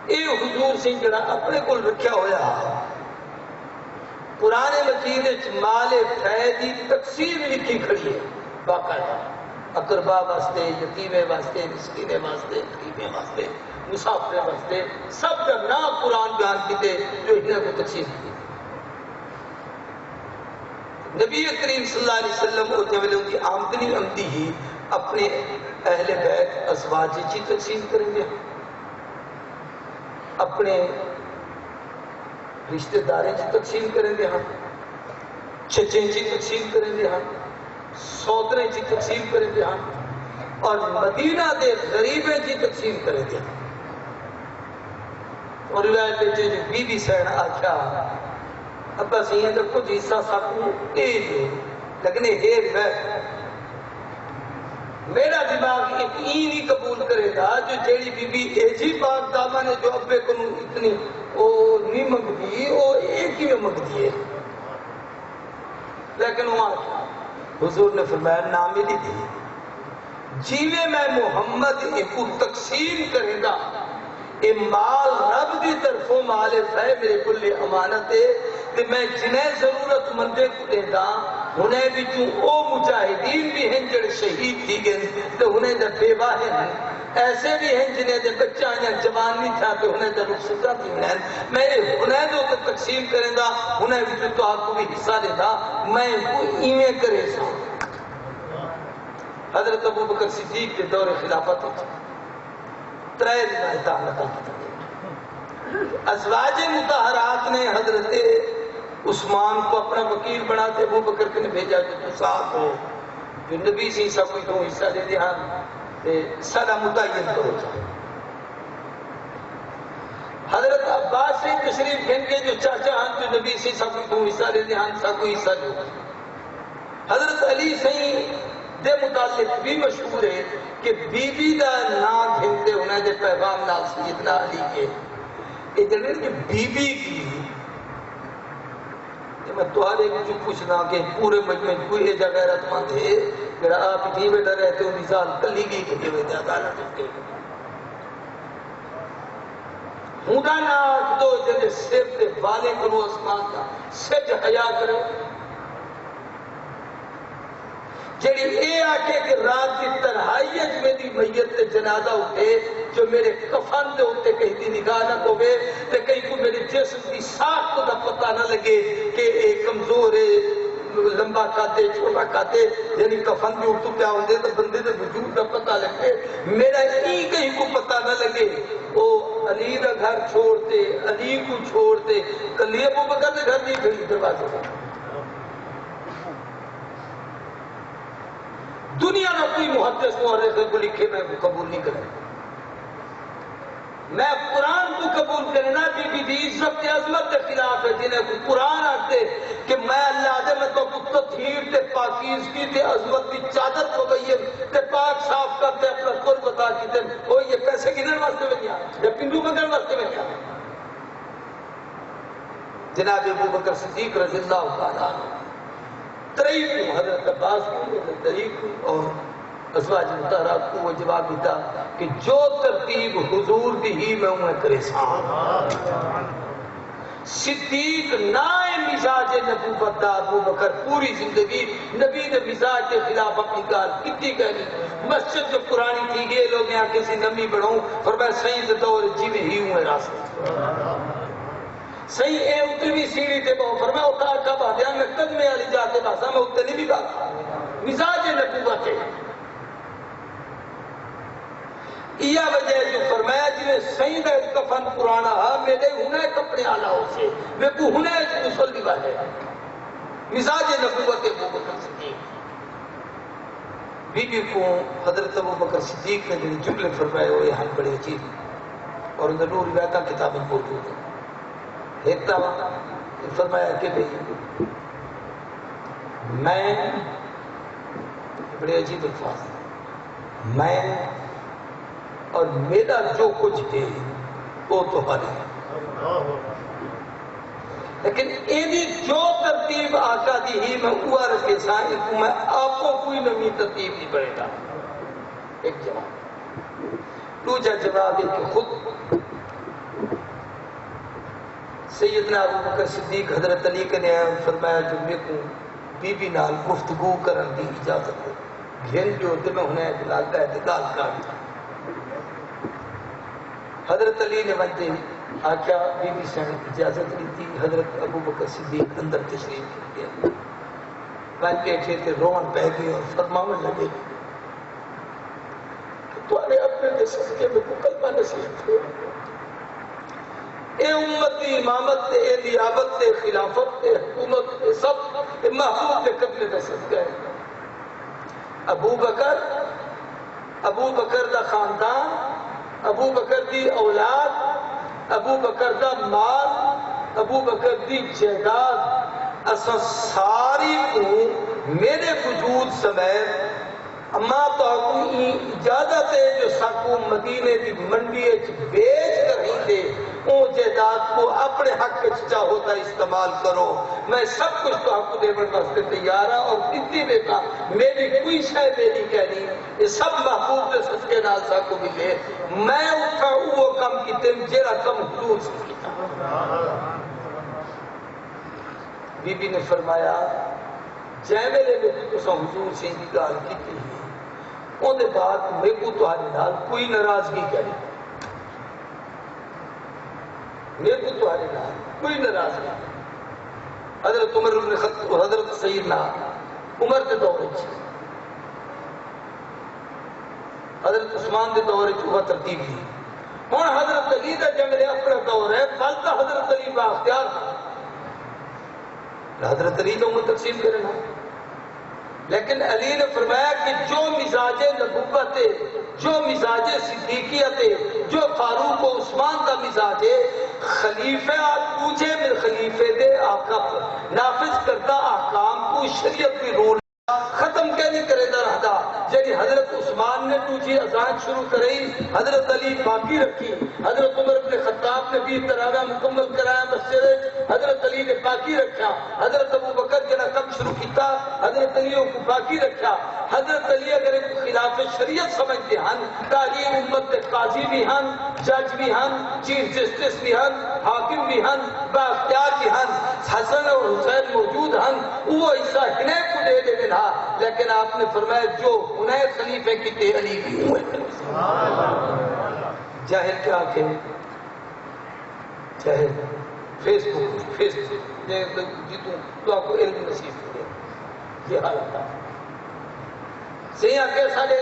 اے حضور سے جڑا اپنے کو رکھیا ہویا قرآن مجید مال فیدی تقسیم لکھی کھڑی ہے باقاعدہ اقربا واسطے یتیمے واسطے مسکینے واسطے غریبے واسطے مسافرے واسطے سب کا نام قرآن بیان کیتے جو انہیں کو تقسیم کی نبی کریم صلی اللہ علیہ وسلم ہوتے ہوئے ان کی آمدنی عمدی ہی اپنے اہل بیت ازواج جی تقسیم کریں گے اپنے رشتہ داریں جی تقسیم کریں گے ہم چچیں جی تقسیم کریں گے ہم سودریں جی تقسیم کریں گے ہم اور مدینہ دے غریبیں جی تقسیم کرے دیا اور روایت جو بی بی سین آکھا ابا سیئے تو کچھ حصہ ساکو ایج لگنے ہیر میں میرا دماغ ایک اینی قبول کرے گا جو جیڑی بی بی ایجی پاک داما نے جو ابے کو اتنی او نہیں منگ دی او ایک ہی میں منگ دیئے لیکن وہاں حضور نے فرمایا نامی نہیں دی جیوے میں محمد کو تقسیم کرے گا اے مال رب دی طرفوں مال ہے میرے کل امانت ہے کہ میں جنہیں ضرورت مندے کو دے دا انہیں بھی چون او مجاہدین بھی ہیں جڑے شہید تھی گئے تو انہیں دے بیوہ ہیں ایسے بھی ہیں جنہیں دے بچہ یا جوان نہیں تھا تو انہیں دے رخصتہ تھی میں انہیں دو تقسیم کریں دا انہیں بھی تو آپ کو بھی حصہ دے دا میں کو ایمیں کرے سا حضرت ابو بکر صدیق کے دور خلافت ہوتا ترائے رمایتہ نقل کی ازواج مطہرات نے حضرت عثمان کو اپنا وکیل بناتے ابو بکر کے نے بھیجا جو تو ساتھ ہو جو نبی سے سب کوئی تو حصہ دے دیا سارا متعین کرو جائے حضرت عباس سے تشریف گھن کے جو چاچا ہاں جو نبی سے سب کوئی تو حصہ دے دیا سب کوئی حصہ دے حضرت علی سے دے متعلق بھی مشہور ہے کہ بی بی دا نا گھنتے انہیں دے پیغام نال سیدنا علی کے ادھر کہ بی بی کی میں توارے کچھ پوچھنا کہ پورے مجمع کوئی ایجا غیرت مند ہے کہ آپ ہی بیٹا رہتے ہو نظام کلی گئی کہ جو بیٹا دانا چکتے ہوندا نا دو جلے سر دے والے کرو اسمان کا سج حیا کرو جڑی اے آکے کہ رات کی تنہائیت میں دی میت تے جنازہ اٹھے جو میرے کفن دے اٹھے کہیں دی نگاہ نہ ہوئے تے کہیں کو میرے جسم دی ساکھ کو نہ پتہ نہ لگے کہ ایک کمزور ہے لمبا کھاتے چھوٹا کھاتے یعنی کفن بھی اٹھو کیا ہوندے تو بندے دے وجود نہ پتہ لگے میرا ہی کہیں کو پتہ نہ لگے وہ علی دا گھر چھوڑتے علی کو چھوڑتے کلی ابو بکر دے گھر نہیں کھڑی دروازے دنیا میں کوئی محدث مورخ کو لکھے میں قبول نہیں کرے میں قرآن کو قبول کرنا بی بی عزت کے عظمت کے خلاف ہے جنہیں کوئی قرآن آتے کہ میں اللہ دے میں تو تطہیر تے پاکیزگی تے عظمت کی چادر کو گئی تے پاک صاف کرتے اپنا قرب بتا کی تے وہ یہ پیسے گنر واسطے میں کیا یا پندو بکر واسطے میں کیا جناب ابو بکر صدیق رضی اللہ تعالیٰ تریف حضرت عباس کو تریف اور ازواج مطہرات کو وہ جواب دیتا کہ جو ترتیب حضور دی ہی میں ہوں کرے سان صدیق نائے مزاج نبوت دا ابو بکر پوری زندگی نبی دے مزاج کے خلاف اپنی گال کتنی کہنی مسجد جو پرانی تھی گئے لوگ یہاں کسی نمی بڑھوں فرمایا سید دور جی میں ہی ہوں راستہ صحیح اے اتنی سیڑھی تے بہو فرمایا اٹھا کا بادیاں میں قدمے علی جاتے باسا میں اتنی بھی بات مزاج نبوت ہے یہ وجہ جو فرمایا جنہیں صحیح دا کفن پرانا میرے ہنے کپڑے آلہ ہو سے میں کو ہنے مسل دی بات ہے مزاج نبوت ابو بکر صدیق بی بی کو حضرت ابو بکر صدیق نے جو جملے فرمائے ہوئے ہیں بڑے عجیب اور اندر نور روایتہ کتابیں موجود ہیں ایک دعویٰ فرمایا کہ بھئی میں بڑے عجیب الفاظ میں اور میرا جو کچھ ہے وہ تمہاری ہے لیکن ایدی جو ترتیب آقا دی ہی میں اوہ رکھے سائیں میں آپ کو کوئی نمی ترتیب نہیں پڑے گا ایک جواب دوسرا جواب ہے کہ خود سیدنا ابو بکر صدیق حضرت علی کے نے فرمایا جو میں کو بی بی نال گفتگو کرن دی اجازت ہے گھن جو ہوتے میں انہیں اعتلاق کا اعتقال کارتا حضرت علی نے وجہ آکھا بی بی سے اجازت لی تھی حضرت ابو بکر صدیق اندر تشریف کیا میں بیٹھے تھے روان پہ گئے اور فرماون لگے کہ تو نے اپنے جسد کے میں کو کلمہ نصیحت ہو اے امت دی امامت تے اے لیابت تے خلافت تے حکومت تے سب محفوظ تے قبل نصد گئے ابو بکر ابو بکر دا خاندان، ابو بکر دی اولاد، ابو بکر دا مال، ابو بکر دی جائیداد، اسا ساری کو میرے وجود سمیت اما تو اجازت ہے جو ساکو مدینے دی منڈی بیچ کر ہی دے اون جائیداد کو اپنے حق چاہو تا استعمال کرو، میں سب کچھ تو آپ کو دے واسطے تیار ہوں، اور اتنی بے کا میری کوئی شے میری کہنی یہ سب محبوب دے صدقے نال ساکو ملے، میں اٹھا وہ کم کیتے جیڑا کم حضور سے کیتا۔ بی بی نے فرمایا جے ویلے میں تو سا حضور سے دی گال کیتی اون دے بعد میں کو تہاڈے نال کوئی ناراضگی کری، میں کو تہاڈے نال کوئی ناراضگی، حضرت عمر بن خطاب، حضرت سیدنا عمر کے دور وچ، حضرت عثمان کے دور وچ وہ ترتیب تھی، ہن حضرت علی دا جنگ اپنا دور ہے، پل تا حضرت علی با اختیار تھا، حضرت علی تو عمر تقسیم کرنا، لیکن علی نے فرمایا کہ جو مزاج نبوت ہے، جو مزاج صدیقیت ہے، جو فاروق و عثمان کا مزاج ہے، خلیفہ تجھے من خلیفے دے آقا نافذ کرتا احکام کو شریعت کی رول ختم کے نہیں کرے دا رہتا، جنہی حضرت عثمان نے تجھے اذان شروع کرائی، حضرت علی باقی رکھی، حضرت عمر بن خطاب نے بھی تراویح مکمل کرایا مسجد، حضرت علی نے باقی رکھا، حضرت ابو بکر جنہ کم شروع کیتا حضرت علی کو باقی رکھا، حضرت علی اگر ایک خلاف شریعت سمجھتے ہیں، تعلیم امت کے قاضی بھی ہیں، جج بھی ہیں، چیف جسٹس بھی ہیں، حاکم بھی ہیں، با اختیار بھی ہیں، حسن اور حسین موجود ہیں، وہ حصہ ہنے کو دے دے بنا، لیکن آپ نے فرمایا جو انہیں خلیفے کی تے علی بھی ہوئے جاہل کیا کہ چاہے فیس بک جیتوں تو آپ کو علم نصیب کرے، یہ حالت ہے سیاں کے سارے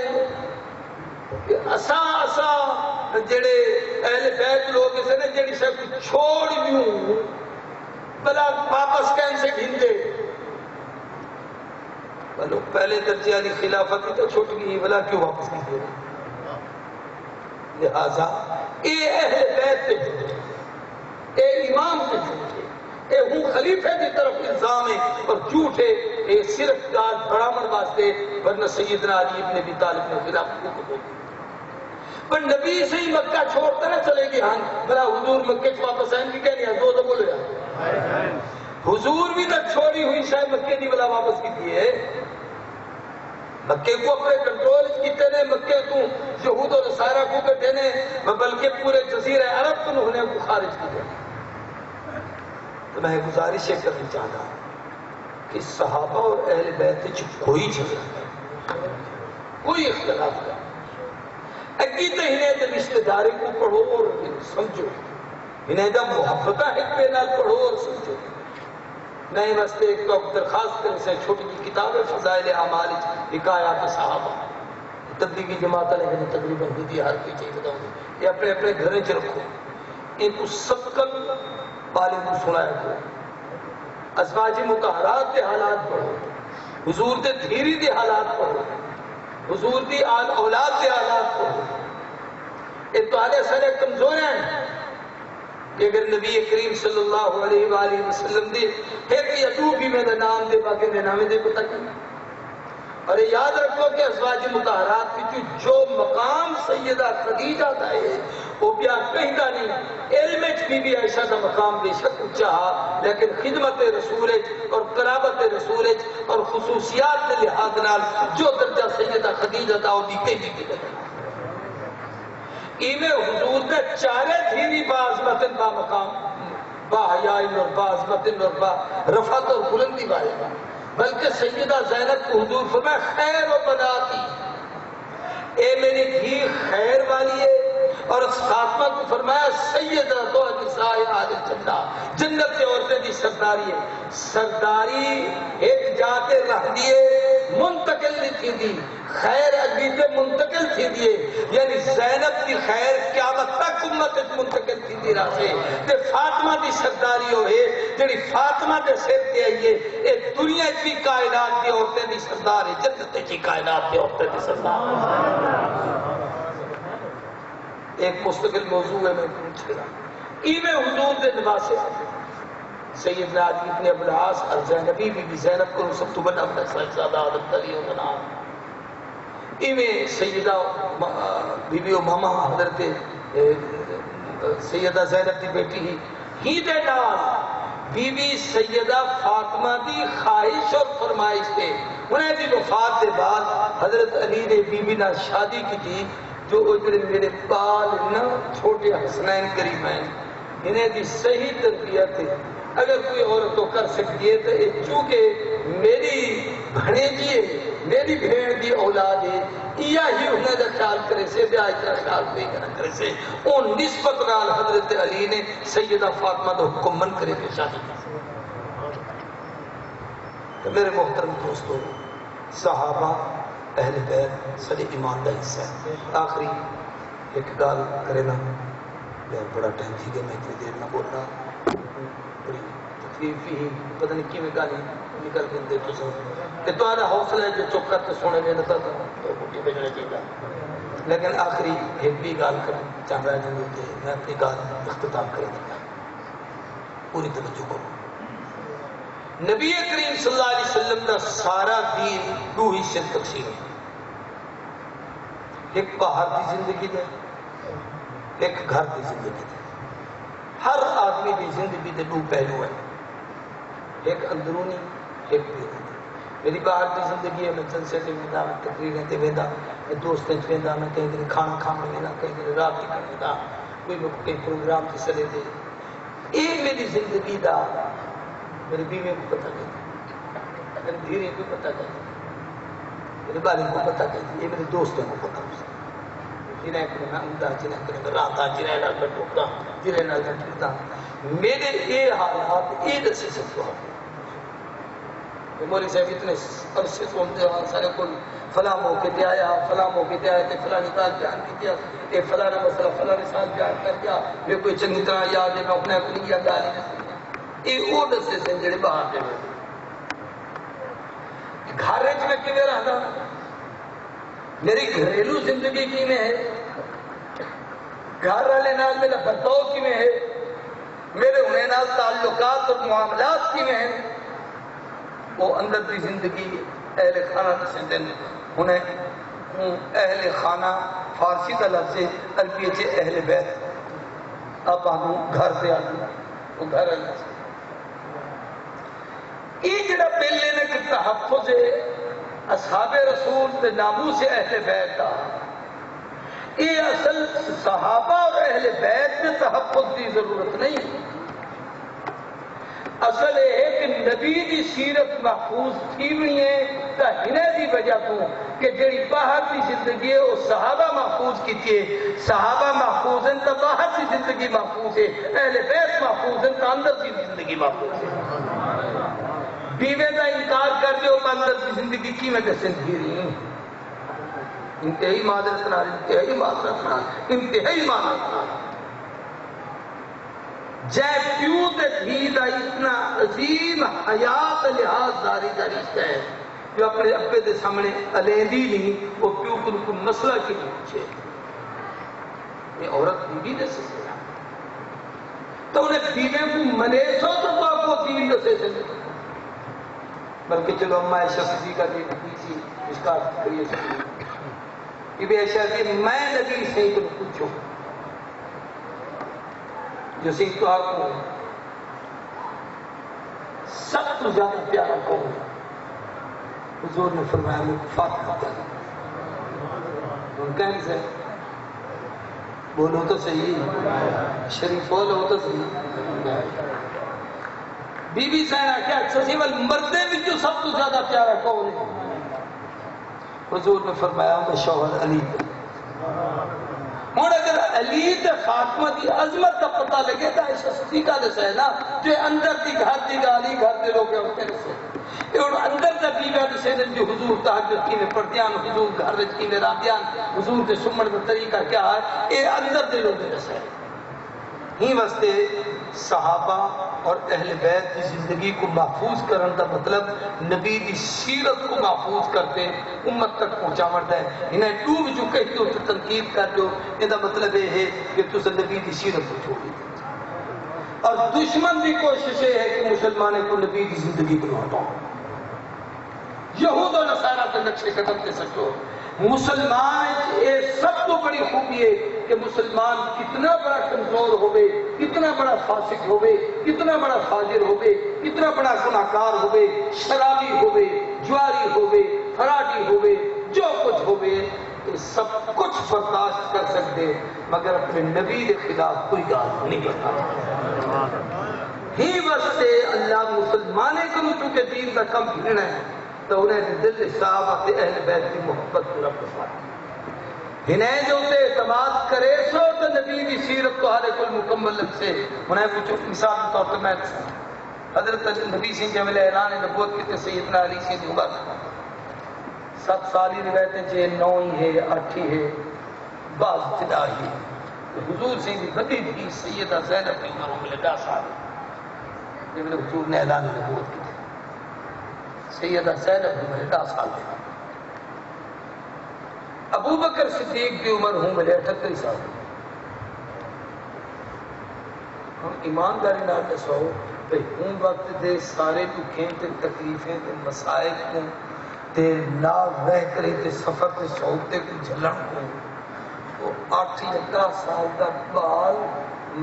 اساں جڑے اہل بیت لوگ اسے نے جڑی سے چھوڑ دیوں بلا واپس کہیں سے گھندے بلو پہلے درجے والی خلافت تو چھوٹ گئی بلا کیوں واپس نہیں دے رہے، لہذا اے اہل بیت پہ جھوٹے، اے امام پہ جھوٹے، اے ہوں خلیفے کی طرف الزام ہے اور جھوٹے، اے صرف دار برامر واسطے، ورنہ سیدنا علی ابن ابی طالب نے خلافت کو قبول پر نبی سے ہی مکہ چھوڑتے نہ چلے گی، ہاں بلا حضور مکہ واپس آئیں گی کہنی ہے دو بولے حضور بھی تک چھوڑی ہوئی شاید مکہ دی بلا واپس کی دیئے، مکہ کو اپنے کنٹرول کیتے نے، مکہ تو یہود اور نصارہ کو کٹے نے، بلکہ پورے جزیرہ عرب کو انہوں نے کو خارج کیا۔ تو میں گزارش کرنا چاہتا ہوں کہ صحابہ اور اہل بیت کوئی جھگڑا کوئی اختلاف نہیں، اگی تو انہیں تو رشتہ داری کو پڑھو اور سمجھو، انہیں تو محبتہ ایک پہ نال پڑھو اور سمجھو۔ میں واسطے ایک تو درخواست کرنے سے چھوٹی کی کتاب ہے فضائل اعمال حکایات صحابہ، تبلیغی جماعت لیکن تقریباً ہوتی ہر کوئی چاہیے بتاؤں گی، یہ اپنے اپنے گھریں چ رکھو، ان کو سب کل بالغ کو سنایا کرو، ازواج مطہرات کے حالات پڑھو، حضور دے دھیری دے حالات پڑھو، حضور دی آل اولاد دے حالات پڑھو، یہ تو آلے سارے کمزور ہیں کہ اگر نبی کریم صلی اللہ علیہ وآلہ وسلم دے ایک یدو بھی میں نام دے باقی میں نامے دے پتہ کرنا، اور یاد رکھو کہ ازواج مطہرات کی جو مقام سیدہ خدیجہ کا ہے وہ بیان کہیں دا نہیں، علم بھی عائشہ کا مقام بے شک چاہا، لیکن خدمت رسول اور قرابت رسول اور خصوصیات کے لحاظ نال جو درجہ سیدہ خدیجہ دا وہ بھی کہیں بھی لگا، ایمیں حضور نے چارے دھینی بعظمتن با مقام با حیائن اور با عظمتن اور با رفعت اور بلندی بارے با، بلکہ سیدہ زینب کو حضور فرمائے خیر و بناتی، اے میری دھی خیر والی ہے، اور فاطمہ کو فرمایا سیدہ تو نساء اہل الجنہ، جنت کے عورتیں دی سرداری ہے، سرداری ایک جا کے رہ دیے منتقل نہیں تھی دی، خیر اگیتے منتقل تھی دیے، یعنی زینب دی خیر قیامت تک امت منتقل تھی دی راسے، تے فاطمہ دی سرداری ہوئے جڑی فاطمہ دے سر تے آئیے، اے دنیا کی کائنات دی عورتیں دی سردار ہے، جنت کی کائنات دی عورتیں دی سردار ہے۔ ایک مستقل موضوع ہے، میں پوچھ رہا ایویں حضور دے نواسے سیدنا علی ابن ابو العاص الزینبی بی بی زینب کو سب تو بڑا اپنا صاحبزادہ حضرت علی کا نام، ایویں سیدہ بی بی امامہ حضرت سیدہ زینب دی بیٹی ہی دے نال بی بی سیدہ فاطمہ دی خواہش اور فرمائش تے انہیں دی وفات دے بعد حضرت علی نے بی بی نال شادی کی تھی، جو اجرے میرے بال نہ چھوٹے حسنین کریمین انہیں دی صحیح تربیت ہے، اگر کوئی عورت تو کر سکتی ہے تو چونکہ میری بھنیجی ہے، میری بھیڑ دی اولاد ہے، یا ہی انہیں دا خیال کرے سے بھی آج طرح خیال کوئی کرنا کرے سے اون نسبت نال حضرت علی نے سیدہ فاطمہ دا حکم من کرے کے شادی کی۔ تو میرے محترم دوستو، صحابہ اہل بیت سارے ایمان دا حصہ ہے۔ آخری ایک گال کرے نا، بڑا ٹائم تھی کہ میں اتنی دیر نہ بول رہا، بڑی تکلیف ہی پتہ نہیں کی میں گالی نکل کے دے تو سب کہ تو آدھا حوصلہ ہے جو چپ کر تو سونے میں نتا تھا تو بٹی بجنے چاہتا، لیکن آخری ایک بھی گال کر چاہ رہا ہے کہ میں اپنی گال اختتام کرے دیا، پوری توجہ کروں۔ نبی کریم صلی اللہ علیہ وسلم کا سارا دین دو حصے تقسیم ہے، ایک باہر کی زندگی دے، ایک گھر کی زندگی دے۔ ہر آدمی کی زندگی دے دو پہلو ہیں، ایک اندرونی ایک بیرونی۔ میری باہر کی زندگی ہے، میں جلسے سے ویندا، تقریریں تے ویندا، میں دوستیں تے ویندا، میں کہیں دن کھانا کھانے ویندا، کہیں دن رات کی ویندا، کوئی میں کوئی پروگرام تے چلے دے۔ یہ میری زندگی دا میری بیوی کو پتہ نہیں، میری دھیرے کو پتہ نہیں، میرے والد کو پتہ نہیں، یہ میرے دوستوں کو پتہ نہیں، جنہیں کہ میں عمدہ، جنہیں کہ میں راتا، جنہیں نال میں ٹوکتا، جنہیں نال میں ٹوکتا، میرے یہ حالات یہ دسی سکتا ہوں۔ مولی صاحب اتنے عرصے سنتے ہیں سارے کو فلاں موقع تے آیا، فلاں موقع تے آیا تے فلاں نکال بیان کیا، اے فلاں مسئلہ فلاں نسال بیان کر دیا، میں کوئی چنگی طرح یاد ہے، میں اپنے کو نہیں یاد آ یہ وہ دسے سے جڑے باہر دے گھر میں کیویں رہدا، میری گھریلو زندگی کیویں ہے، گھر والے نال میرا برتاؤ کیویں ہے، میرے انہیں نال تعلقات اور معاملات کیویں ہیں، وہ اندر کی زندگی اہل خانہ دسے دن۔ انہیں اہل خانہ فارسی کا لفظ ہے، عربی چ اہل بیت، آپ آنو گھر سے آنو وہ گھر اللہ سے۔ یہ جڑا پہلے نے کہ تحفظ اصحاب رسول تے ناموس اہل بیت دا، یہ اصل صحابہ اور اہل بیت میں تحفظ کی ضرورت نہیں، اصل یہ ہے کہ نبی دی سیرت محفوظ تھی بھی ہے تا ہنے دی وجہ کو کہ جڑی باہر دی زندگی ہے وہ صحابہ محفوظ کی ہے، صحابہ محفوظ ہیں تا باہر دی زندگی محفوظ ہے، اہل بیت محفوظ ہیں تا اندر دی زندگی محفوظ ہے۔ بیوے کا انکار کر دیو اندر دی زندگی کی میں دسن گی رہی، انتہائی معذرت نال، انتہائی معذرت نال، انتہائی معذرت نال۔ جے پیو تے دھی دا اتنا عظیم حیات لحاظ داری دا رشتہ ہے جو اپنے ابے دے سامنے علیحدی نہیں، وہ پیو کو مسئلہ کی پوچھے، یہ عورت بیوی دے سکتے ہیں تو انہیں بیوے کو منے سو تو آپ کو دین دسے سے بلکہ چلو اما عائشہ صدیقہ کی حدیث ہی مشکات کریے سکتی یہ بھی عائشہ کہ میں نبی سے تم پوچھو جو سیکھ تو آپ کو سب تو زیادہ پیارا کون حضور نے فرمایا مجھے فاطمہ کرنا ان کہیں سے بولو تو صحیح شریف بولو تو صحیح بی بی سینا کیا سسیول مردے بھی جو سب تو زیادہ پیارا کون ہے حضور نے فرمایا میں شوہر علی ہوں اگر علی تے فاطمہ کی عظمت کا پتہ لگے تو ایسا صدیقہ دسا ہے نا جو اندر کی گھر کی گالی گھر کے لوگ ہیں اس کے دسے اور اندر کا بیگا دسے جو حضور تہجد کی میں پڑھدیان حضور گھر کی میں راتیان حضور کے سمن کا طریقہ کیا ہے یہ اندر دے لوگ دسا ہے ہی واسطے صحابہ اور اہل بیت کی زندگی کو محفوظ کرنے کا مطلب نبی کی سیرت کو محفوظ کرتے امت تک پہنچاون ہے. انہیں ڈوب چکے تو تنقید کر دو، یہ مطلب یہ ہے کہ تم نبی کی سیرت کو چھوڑ دو. اور دشمن کی کوشش یہ ہے کہ مسلمانوں کو نبی کی زندگی کو ہٹاؤ، یہود و نصارہ کے نقشے قدم سے سچو. مسلمان یہ سب تو بڑی خوبی ہے کہ مسلمان کتنا بڑا کمزور ہوئے، کتنا بڑا فاسق ہوئے، کتنا بڑا فاجر ہوئے، کتنا بڑا گناہگار ہوئے، شرابی ہوئے، جواری ہوئے، فراڈی ہوئے، جو کچھ ہوئے، یہ سب کچھ برداشت کر سکتے مگر اپنے نبی کے خلاف کوئی گال نہیں کرتا. ہی واسطے اللہ مسلمانے کو چونکہ دین کا کم پھرنا ہے تو انہیں دل صحابہ اہل بیت کی محبت پورا فرمایا. انہیں جو تے اعتماد کرے سو تو نبی کی سیرت تو ہر کوئی مکمل لگ سے. انہیں کچھ مثال کے طور پر میں حضرت نبی سے جب اعلان نبوت کی سیدنا علی سے عمر 7 سال ہی روایتیں چھ 9 ہی ہے 8 ہی ہے بعض جدا ہی. حضور سے بھی بدی بھی سیدہ زینب کی عمر میں 10 سال جب حضور نے اعلان نبوت کی. سیدہ زینب کی عمر 10 سال ہے. ابو بکر صدیق کی عمر ہوں ملے 38 سال. ہم ایمانداری نال دسو کہ ہوں وقت دے سارے دکھیں تے تکلیفیں تے مسائل کو تے نا رہ کرے تے سفر تے شوق تے کو جھلن کو وہ 8 یا 10 سال کا بال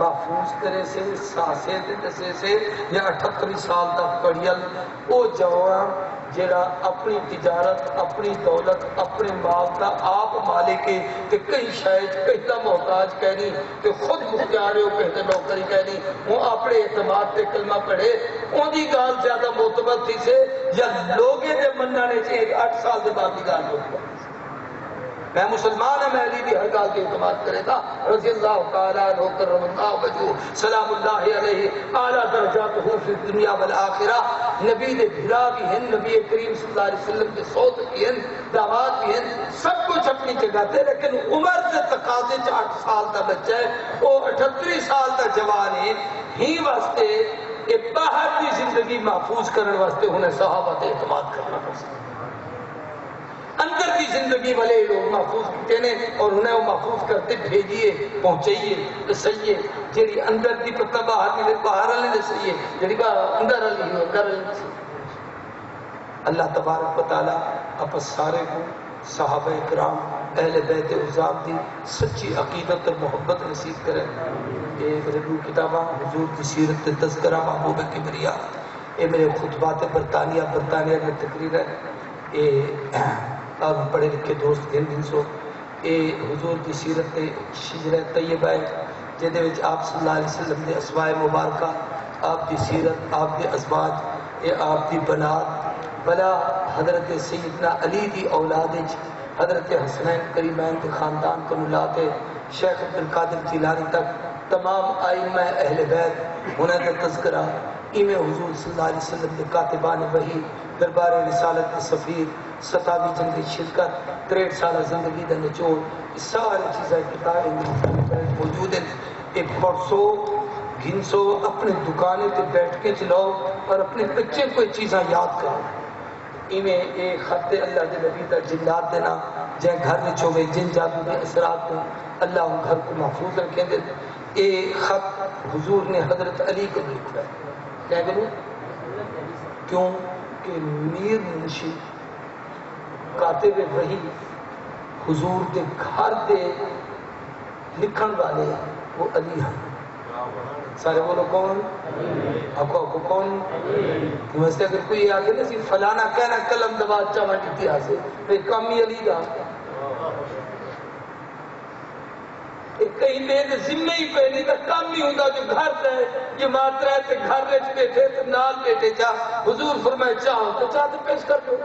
محفوظ کرے سے ساسے تے دسے سے یا 38 سال تک پڑھیل او جوان جڑا اپنی تجارت اپنی دولت اپنے مال کا آپ مالک ہے کہ کئی شاید کہتا محتاج کہنی کہ خود مختار ہو کہتے نوکری کہنی وہ اپنے اعتماد تے کلمہ پڑھے ان کی گال زیادہ معتبر تھی سے یا لوگے دے مننے چاہیے 8 سال دے بعد کی گال ہوتی ہے. میں مسلمان ہے، میں علی بھی ہر گال کے اعتماد کرے گا رضی اللہ تعالیٰ عنہ کرم اللہ وجہہ سلام اللہ علیہ اعلیٰ درجات فی الدنیا والآخرہ. نبی دے بھرا بھی ہیں، نبی کریم صلی اللہ علیہ وسلم کے صوت بھی ہیں، دعوات بھی ہیں، سب کچھ اپنی جگہ تھے لیکن عمر سے تقاضے 8 سال کا بچہ ہے وہ 38 سال کا جوان ہے. ہی واسطے کہ باہر کی زندگی محفوظ کرنے واسطے انہیں صحابہ تے اعتماد کرنا پڑتا. اندر کی زندگی والے لوگ محفوظ کیتے ہیں اور انہیں وہ محفوظ کرتے بھیجیے پہنچائیے دسائیے جیڑی اندر کی پتہ باہر نہیں باہر والے دسائیے جیڑی اندر والی ہے اندر والے دسائیے. اللہ تبارک و تعالیٰ آپ سارے کو صحابہ کرام اہل بیت عزام دی سچی عقیدت اور محبت نصیب کرے. یہ میرے 2 کتاباں حضور کی سیرت تذکرہ محبوب کبریا، یہ میرے خطبات برطانیہ میں تقریر ہے. یہ آپ پڑھے لکھے دوست دن سو یہ حضور کی سیرت شجرہ طیبہ ہے جہدے وچ آپ صلی اللہ علیہ وسلم دے اسماء مبارکہ آپ کی سیرت آپ کے ازواج یہ آپ کی بنات بلا حضرت سیدنا علی دی اولاد حضرت حسنین کریمین کے خاندان کو ملاتے شیخ عبدالقادر جیلانی تک تمام آئمہ اہل بیت انہیں کا تذکرہ ایمیں حضور صلی اللہ علیہ وسلم کے کاتبان وحی دربار رسالت کے سفیر 27 جنگی شرکت 63 سالہ زندگی کا نچوڑ ساری چیزیں کتابیں موجود ہیں. ایک پرسو گھنسو اپنے دکانے تے بیٹھ کے چلاؤ اور اپنے بچے کو چیزیں یاد کرو. ایمیں ایک خط اللہ کے نبی کا جنات دینا جن گھر میں چھوڑے جن جادو کے اثرات کو اللہ ان گھر کو محفوظ رکھیں دے. ایک خط حضور نے حضرت علی کو لکھا ہے. کیا کروں کیوں کہ میر منشی کاتب وحی حضور کے گھر دے لکھن والے وہ علی ہیں. سارے بولو کون آپ کون ویسے اگر کوئی آگے نا سی فلانا کہنا قلم دباد چاہاں جیتی آسے پھر کام ہی علی دا کہیں دے ذمہ ہی پہلی دا کام ہی ہوتا جو گھر دے یہ ماترہ ہے تے گھر رچ بیٹھے تے نال بیٹھے چاہ حضور فرمائے چاہو تو چاہتے پیش کر دو.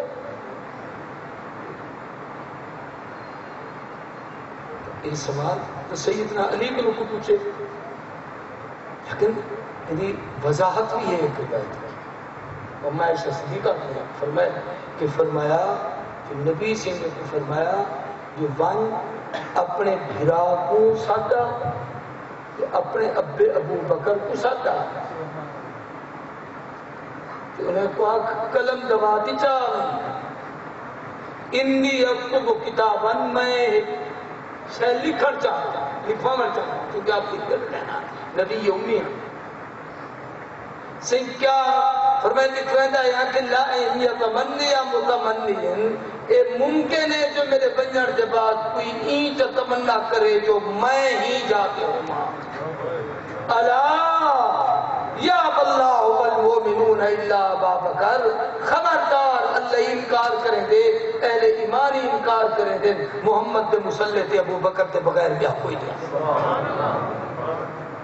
یہ سوال تو سیدنا علی کو لوگوں پوچھے لیکن یعنی وضاحت بھی ہے ایک بات اور میں صدیقہ فرمایا کہ نبی سنگھ نے فرمایا جو ون اپنے بھرا کو ساڈا کہ اپنے ابے ابو بکر کو ساتا کہ انہیں کہا قلم دواتی چاہاں انی اکتب کتاباً میں شہ لکھن چاہتا لکھوانا چاہتا کیونکہ آپ لکھ کر رہنا نبی امی ہیں سنگ کیا فرمائے لکھویندہ یا کہ لا اہمیت منی یا متمنین اے ممکن ہے جو میرے بنجر کے بعد کوئی اینچ تمنا کرے جو میں ہی جاتے ہوں ماں اللہ یا اللہ والمومنون الا ابا بکر خبردار اللہ انکار کریں دے اہل ایمانی انکار کریں دے محمد دے مسلط ابو بکر دے بغیر کیا کوئی نہیں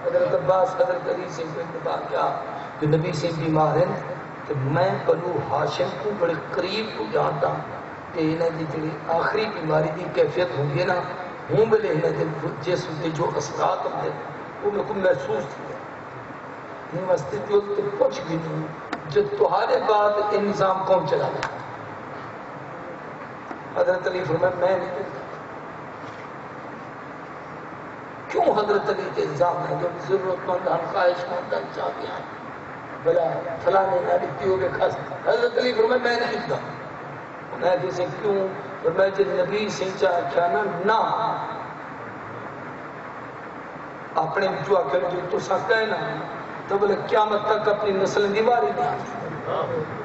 حضرت عباس حضرت علی سے انتباہ کیا کہ نبی سے بیمار ہیں کہ میں بنو ہاشم کو بڑے قریب کو جانتا ہوں کہ انہیں جی آخری بیماری دی کیفیت ہوگی نا ہوں بلے انہیں جسم دے جو اثرات ہوں دے وہ میں کو محسوس تھی نہیں واسطے جو تو کچھ بھی نہیں جو تمہارے بعد انظام کون چلا گیا حضرت علی فرمایا میں نہیں کرتا کیوں حضرت علی کے الزام ہے جو ضرورت مند ہم خواہش مند ہم چاہتے ہیں بلا فلانے نہ لکھتی ہوگے خاص حضرت علی فرمایا میں نہیں لکھتا میں کسی کیوں فرمایا جب نبی سے چاہا نا اپنے جو آکر جو تو سکتا ہے نا تو بلے قیامت تک اپنی نسل دیواری نہیں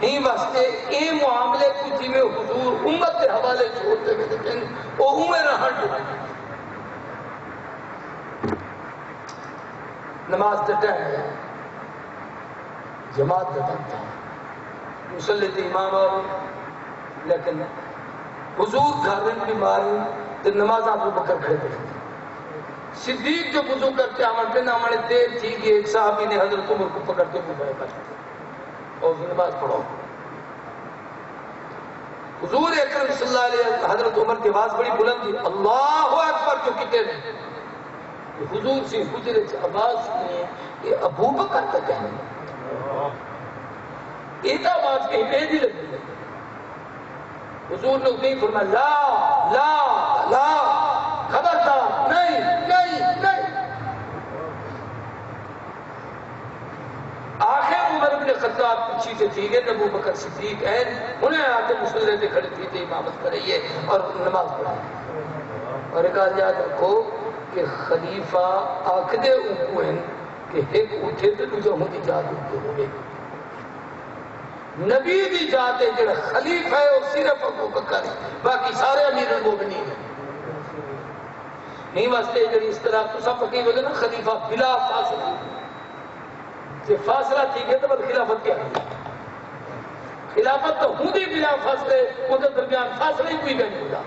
ہی واسطے اے معاملے کو جی میں حضور امت کے حوالے چھوڑتے ہوئے دیکھیں وہ عمر رہن نماز دیتا ہے جماعت دیتا ہے مسلط امام آئے لیکن حضور گھرن بیماری تو نماز ابو بکر کھڑے پڑے صدیق جو وضو کرتے آمڑتے نہ آمڑے دیر تھی کہ ایک صحابی نے حضرت عمر کو پکڑتے ہوئے بھائی کرتے اور نماز پڑھو حضور اکرم صلی اللہ علیہ وسلم حضرت عمر کی آواز بڑی بلند تھی اللہ اکبر جو کہتے ہیں حضور سے حجرے سے آواز سنے کہ ابو بکر کا کہنے ایک آواز کہیں بیدی لگی حضور نے نہیں فرمایا لا لا لا خبردار نہیں نہیں نہیں آخر عمر ابن خطاب پوچھی سے تھی کہ ابو بکر صدیق ہے انہیں آتے مسلح سے کھڑے تھی امامت کرائیے اور نماز پڑھائیے اور ایک آج یاد رکھو کہ خلیفہ آخدے اوپو ہیں کہ ایک اٹھے تو دوجہ ہوں دی جاد اوپو ہوئے نبی دی جاد ہے جو خلیفہ ہے وہ صرف ابو بکر ہے باقی سارے امیر المومنین ہیں نہیں واسطے جو اس طرح تو سب فقیر ہوگے نا خلیفہ بلا فاصلہ یہ فاصلہ ٹھیک ہے تو بس خلافت کیا ہے خلافت تو ہوں دی بلا فاصلے ان کے درمیان فاصلہ ہی کوئی نہیں ہوگا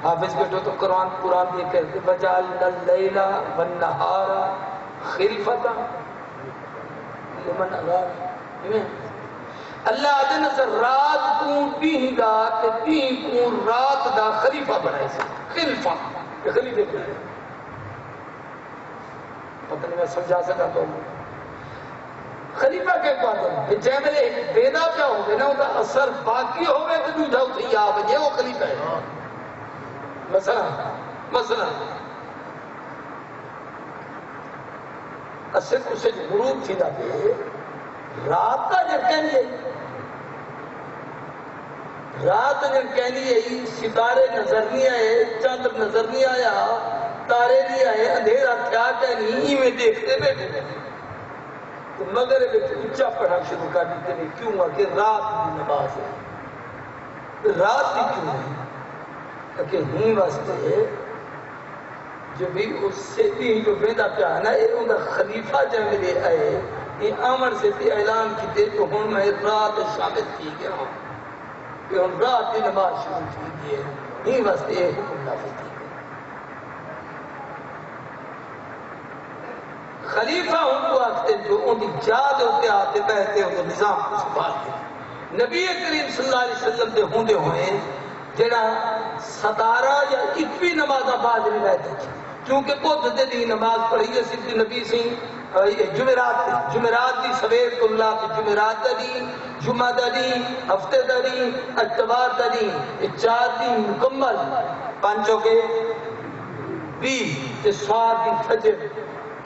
حافظ بیٹھو تو قرآن یہ کہتے وَجَعَلْنَا اللَّيْلَ وَالنَّهَارَ خِلْفَةً لِمَنْ أَرَادَ اللہ آدھے نظر رات کو تین گا کہ تین کو رات دا خلیفہ بنائے سے خلفہ یہ خلیفہ بنائے پتہ نہیں میں سمجھا سکا تو خلیفہ کے بعد ہے جے میں ایک بیدا کیا ہوگے نا وہ اثر باقی ہوگے کہ دوجہ اٹھے یا بجے وہ خلیفہ ہے مثلا اثر اسے غروب تھی دا دے رات کا جب کہنی ہے رات جب کہنی ہے ستارے نظر نہیں آئے چاندر نظر نہیں آیا تارے نہیں آئے اندھیرا کیا کہنی ہی میں دیکھتے بیٹھے تو مگر اچھا پڑھا شروع کر دیتے ہیں کیوں ہوا کہ رات کی نماز ہے رات کی کیوں ہے کہ ہی واسطے جو بھی اس سے بھی جو بیدہ پیانا ہے انہا خلیفہ جب ملے آئے یہ آمر سے بھی اعلان کی دے تو ہن میں رات شامل کی گیا ہوں کہ ہن رات کی نماز شروع کی گئے ہی واسطے یہ حکم نافذ کی گئے خلیفہ ہوں کو آتے جو ان کی جاد ہوتے آتے بہتے ہوتے نظام کو سنبھالتے نبی کریم صلی اللہ علیہ وسلم دے ہوندے ہوئے جڑا 17 یا 21 نماز آباد روایت ہے کیونکہ خود دی نماز پڑھی ہے صرف نبی سے جمعرات دی سویر کو اللہ کی جمعرات دا دین، جمعہ دا دین، ہفتے دا دین، اتوار دا دین، یہ 4 دن مکمل 5 ہو گئے 20 تے سوار دی فجر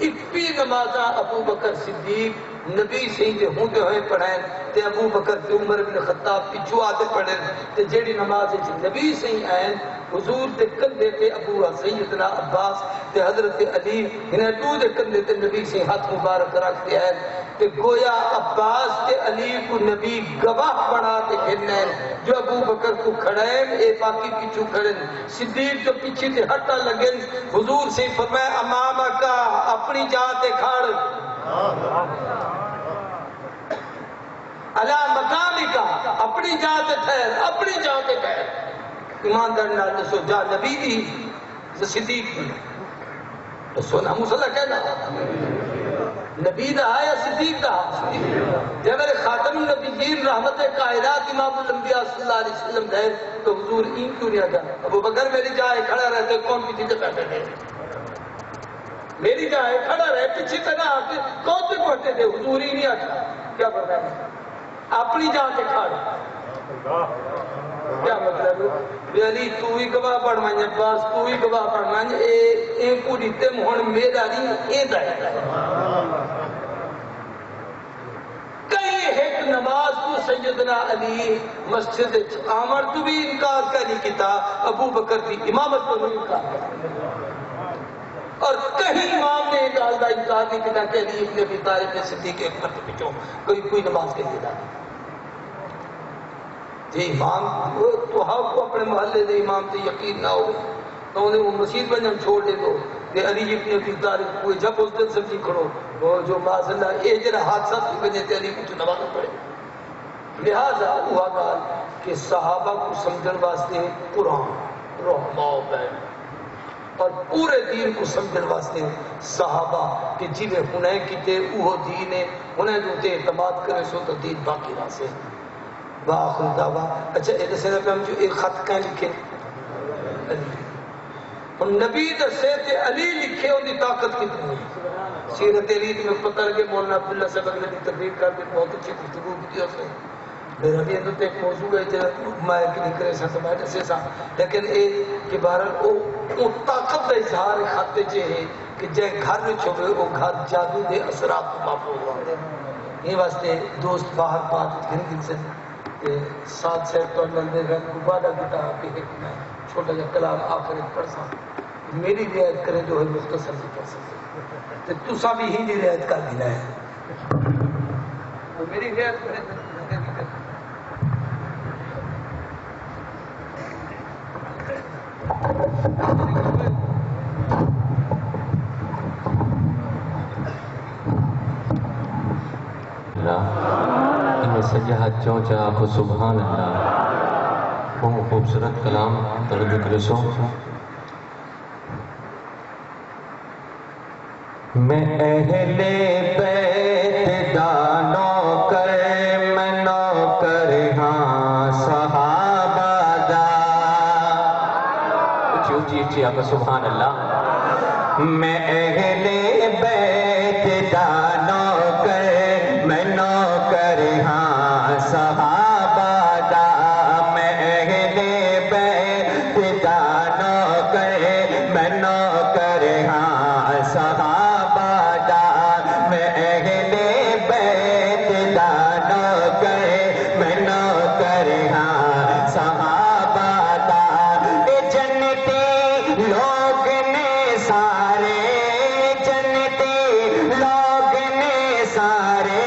21 نمازاں ابو بکر صدیق نبی سہی ہوندے ہوئے پڑھائیں تے ابو بکر تے عمر بن خطاب پچھو آتے پڑھیں تے جیڑی نماز نبی سہی آئیں حضور دے کندھے تے ابو سیدنا عباس تے حضرت علی انہیں دو دے کندھے تے نبی سے ہاتھ مبارک رکھتے ہیں تے گویا عباس تے علی کو نبی گواہ بنا تے گھرنے جو ابو بکر کو کھڑائیں اے باقی پیچھو کھڑیں صدیق جو پیچھے تے ہٹا لگیں حضور سے فرمائے امامہ کا اپنی جان تے کھڑ علا مقامی کا اپنی جان تے ٹھہر اپنی جان تے ٹھہر ایماندار نال دسو جا نبی دی صدیق دی تو سونا مسئلہ کہنا نبی دا ہے یا صدیق دا جب میرے خاتم النبیین رحمت کائنات امام الانبیاء صلی اللہ علیہ وسلم دے تو حضور این کیوں نہیں آجا ابو بکر میری جائے کھڑا رہتے کون پیچھے سے بیٹھے تھے میری جائے کھڑا رہے پیچھے سے نہ آتے کون سے پڑھتے تھے حضور ہی نہیں آجا کیا پڑھ رہا ہے اپنی جان سے کھڑا کیا مطلب ہے علی تو ہی گواہ پڑھ مانجے باس تو ہی گواہ پڑھ مانجے اے کو دیتے مہن میرا نہیں اے دائے کئی ایک نماز تو سیدنا علی مسجد عامر تو بھی انکار کرنی کتا ابو بکر کی امامت کو بھی انکار کرنی اور کہیں امام نے ڈالدہ انکار نہیں کتا کہ علی ابن ابی طالب نے صدیق اکبر کے پیچھوں کوئی نماز کے لیے ڈالی جی امام تو آپ کو اپنے محلے دے امام سے یقین نہ ہو تو انہیں وہ مسجد بنجم چھوڑ دے دو کہ علی ابن ابی طالب کوئی جب اس دن سمجھی کھڑو وہ جو معاذ اللہ اے جرہ حادثہ کی وجہ سے علی کو نماز پڑھے لہذا ہوا گال کہ صحابہ کو سمجھن واسطے قرآن رحمہ و بین اور پورے دین کو سمجھن واسطے صحابہ کہ جنہیں ہنیں کیتے اوہ دین ہے ہنیں جو تے اعتماد کرے سو تو دین باقی رہا سے باخر دعویٰ اچھا ایک سے پہ ہم جو ایک خط کہیں لکھے علی اور نبی دسے تے علی لکھے ان کی طاقت کتنی ہے سیرت علی میں پتہ لگے مولانا عبداللہ صاحب اگلے کی تقریر کر کے بہت اچھی گفتگو کی اس نے میرا بھی اندر ایک موضوع ہے جنہاں میں کہ نہیں کرے ساتھ میں دسے سا لیکن اے کہ بہرحال او طاقت کا اظہار خاتے چے ہے کہ جائے گھر میں چھوڑے وہ گھر جادو دے اثرات کو محفوظ ہوتے ہیں یہ واسطے دوست باہر بات گھن سے ساتھ سے تو لندے گھر گبادہ گتا کہ ایک میں چھوٹا جا کلام آخر ایک پڑھ سا میری رعایت کرے جو ہے مختصر بھی کر سکتے تو سا بھی ہی نہیں رعایت کر دینا ہے میری رعایت کرے سجاہت چونچا آخو سبحان اللہ وہ خوبصورت کلام تربیت رسو میں اہل بیت دانو کر میں نوکر ہاں صحابہ دا اچھی اچھی آخو سبحان اللہ میں اہل بیت دانو کر میں نوکر ہاں صحابہ دا میں اہل بیت دا نوکر میں نوکر ہاں صحابہ دا میں اہل بیت دا نوکر میں نوکر ہاں صحابہ دا اے جنتی لوگ نے سارے جنتی لوگ نے سارے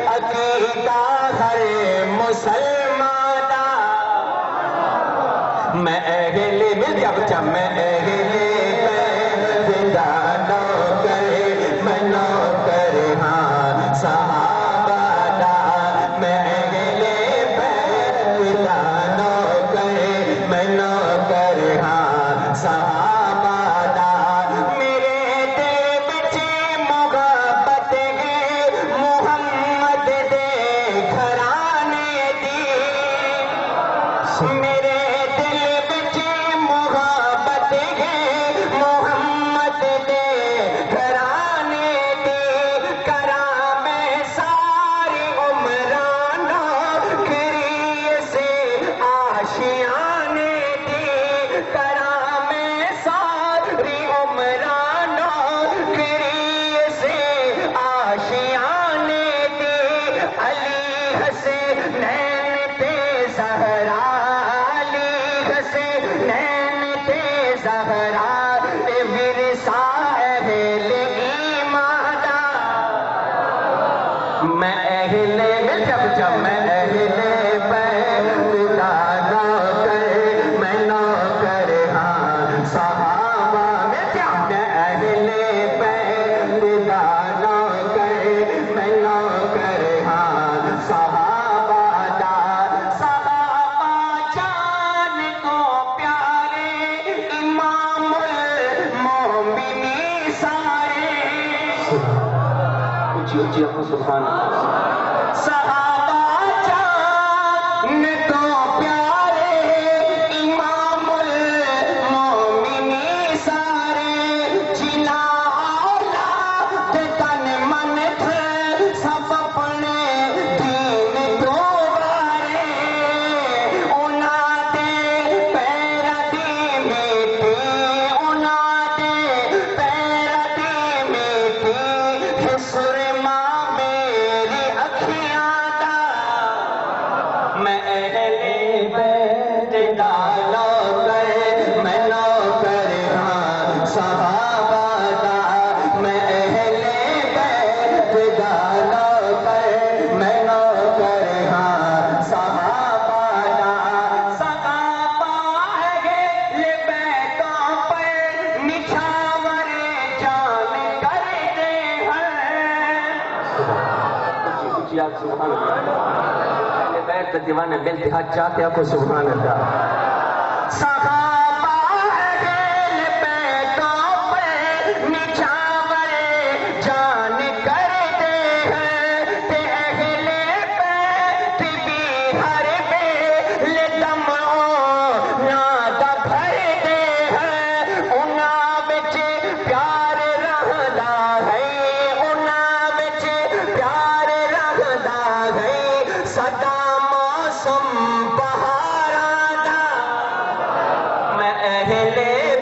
عقیدہ ہر مسلمانہ میں اہل مل گیا بچہ میں اہل بیت دا نوکر میں نوکر ہاں صحابہ دا میں اہل بیت دا نوکر میں نوکر ہاں صحابہ دا میرے دل بچ محبت ہے محمد دے گھرانے دی میرے دل بچ محبت ہے اونچی آنکھوں سبحان اللہ۔ صحابہ جان تو پیارے امام المومنین سارے جنا اولاد تن من تھے سب اپنے دین تو بارے انہاں دے پیر دی میٹی انہاں دے پیر دی میٹی سرما میری اکھیاں دا میں اہل بیت دا نوکر میں نوکر ہاں صحابہ دا میں اہل بیت دا نوکر میں نوکر ہاں صحابہ دا صحابہ اہل بیتوں پر نچھاور جان کرتے ہیں اونچی آنکھ سبحان اللہ۔ اہل بیت کے دیوانے بنتہا چاہتے آنکھوں سبحان اللہ۔ صحابہ اہل بیتوں پر نچھاور جان کرتے ہیں تے اہل بیت بھی ہر بیل دمعوں نادا بھرتے ہیں انہاں وچ پیار رہدا ہے انہاں وچ پیار رہدا ہے سدا موسم بہاراں دا میں اہل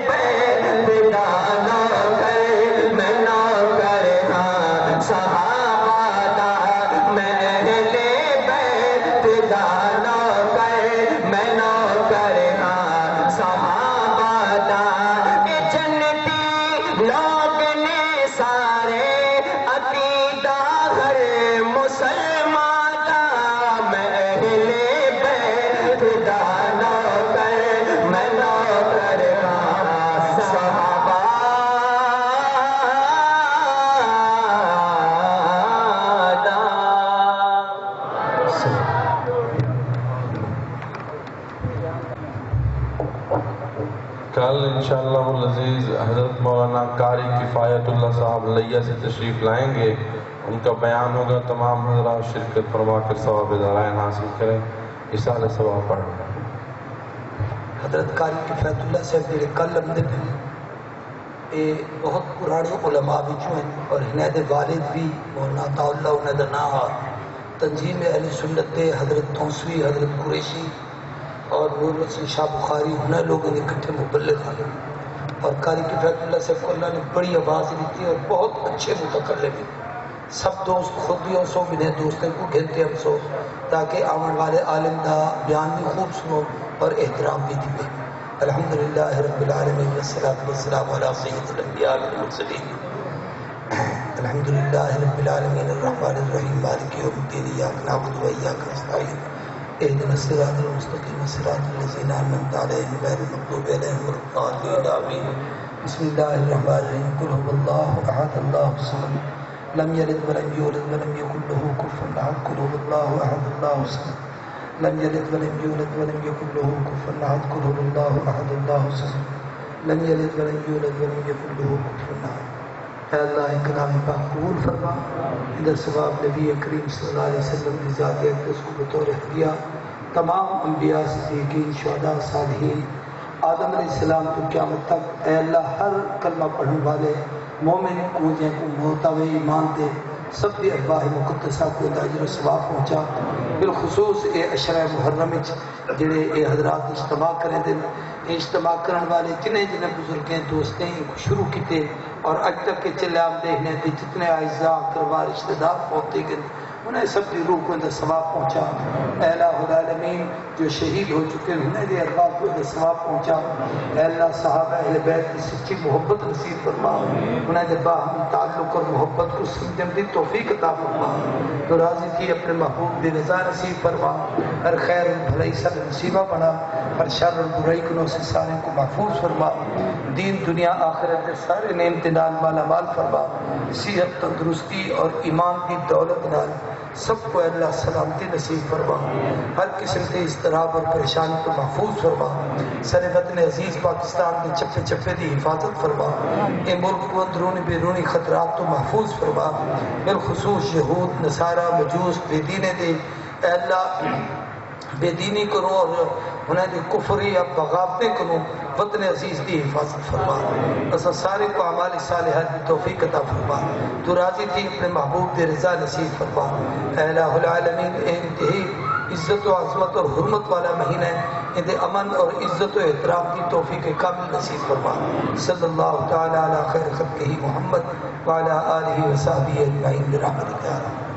بیت دا نوکر میں نوکر ہاں صحابہ دا میں اہل بیت دا نوکر میں نوکر ہاں صحابہ دا کہ جنتی لوگ نے سارے عقیدہ ہر مسلمان دا میں اہل بیت دا نوکر میں نوکر ہاں صحابہ دا کل انشاءاللہ العزیز حضرت مولانا قاری کفایت اللہ صاحب لیہ سے تشریف لائیں گے، ان کا بیان ہوگا، تمام حضرات شرکت فرما کر ثواب دارائن حاصل کریں، اصالہ ثواب پڑھیں۔ حضرت قاری کفایت اللہ صاحب جڑے کل آمدے نے یہ بہت پرانے علماء وچوں ہیں اور ہنیں دے والد بھی مولانا عطا اللہ انہیں دا نام تنظیم اہل سنت دے حضرت تونسوی حضرت قریشی اور نور حسن شاہ بخاری انہیں لوگوں نے اکٹھے مبلغ ہیں اور قاری کفایت اللہ صاحب کو اللہ نے بڑی آواز دیتی اور بہت اچھے متکلم ہیں۔ سب دوست خود بھی ہم سو انہیں دوستوں کو گھنتے ہم سو تاکہ آمن والے عالم دا بیان بھی خوب سنو اور احترام بھی دیتے۔ الحمدللہ رب العالمین والصلاة والسلام علی سید الانبیاء والمرسلین الحمدللہ رب العالمین الرحمن الرحیم مالک یوم الدین ایاک نعبد و ایاک نستعین اهدنا الصراط المستقیم صراط الذین انعمت علیہم غیر المغضوب علیہم ولا الضالین آمین۔ بسم اللہ الرحمن الرحیم قل هو اللہ احد اللہ الصمد لم یلد ولم یولد ولم یکن له کفوا احد قل هو اللہ احد اللہ الصمد لم یلد ولم یولد ولم یکن له کفوا احد قل هو اللہ احد اللہ الصمد لم یلد ولم یولد ولم یکن له کفوا احد۔ اے اللہ کلام پاک قبول فرما، ادھر ثواب نبی کریم صلی اللہ علیہ وسلم کی ذات اقدس کو بطور ہدیہ تمام انبیاء صدیقین شہداء صالحین آدم علیہ السلام تو قیامت تک اے اللہ ہر کلمہ پڑھنے والے مومن کو جن کو محتوی ایمان دے سب دی ارواح مقدسہ کو اجر و ثواب پہنچا، بالخصوص اے عشرہ محرم جڑے اے حضرات اجتماع کریں دن اجتماع کرنے والے جنہیں بزرگیں دوستیں کو شروع کیتے اور اج تک کے چلے آپ دیکھنے تھے جتنے اعزاء اقربا رشتہ دار پہنچتے گئے انہیں سب کی روح کو اندر ثواب پہنچا۔ اے الہ العالمین جو شہید ہو چکے ہیں انہیں دے ارواح کو اندر ثواب پہنچا۔ اے اللہ صحابہ اہل بیت کی سچی محبت نصیب فرما، انہیں دے باہمی تعلق اور محبت کو سمجھن دی توفیق عطا فرما، تو راضی کی اپنے محبوب دی رضا نصیب فرما، ہر خیر بھلائی سب نصیبہ بنا، ہر شر اور برائی کنوں سے سارے کو محفوظ فرما، دین دنیا آخرت کے سارے نعمت نال مالا مال فرما، صحت تندرستی اور ایمان کی دولت نال سب کو اللہ سلامتی نصیب فرما، ہر قسم کے اضطراب اور پریشانی کو محفوظ فرما، سر وطن عزیز پاکستان کے چپے چپے دی حفاظت فرما، اے ملک کو اندرونی بیرونی خطرات تو محفوظ فرما، بالخصوص یہود نصارہ مجوس بے دینے دے اے اللہ بے دینی کرو اور انہیں دی کفری یا بغاوتیں کرو، وطن عزیز دی حفاظت فرما، اسا سارے کو اعمال صالحات کی توفیق عطا فرما، تو راضی تھی اپنے محبوب دے رضا نصیب فرما، اے الہ العالمین اے انتہائی عزت و عظمت اور حرمت والا مہینہ ہے، اندے امن اور عزت و احترام کی توفیق کامل نصیب فرما، صلی اللہ تعالی علی خیر خلقہ محمد وعلی آلہ وصحبہ اجمعین برحمتک یا رب۔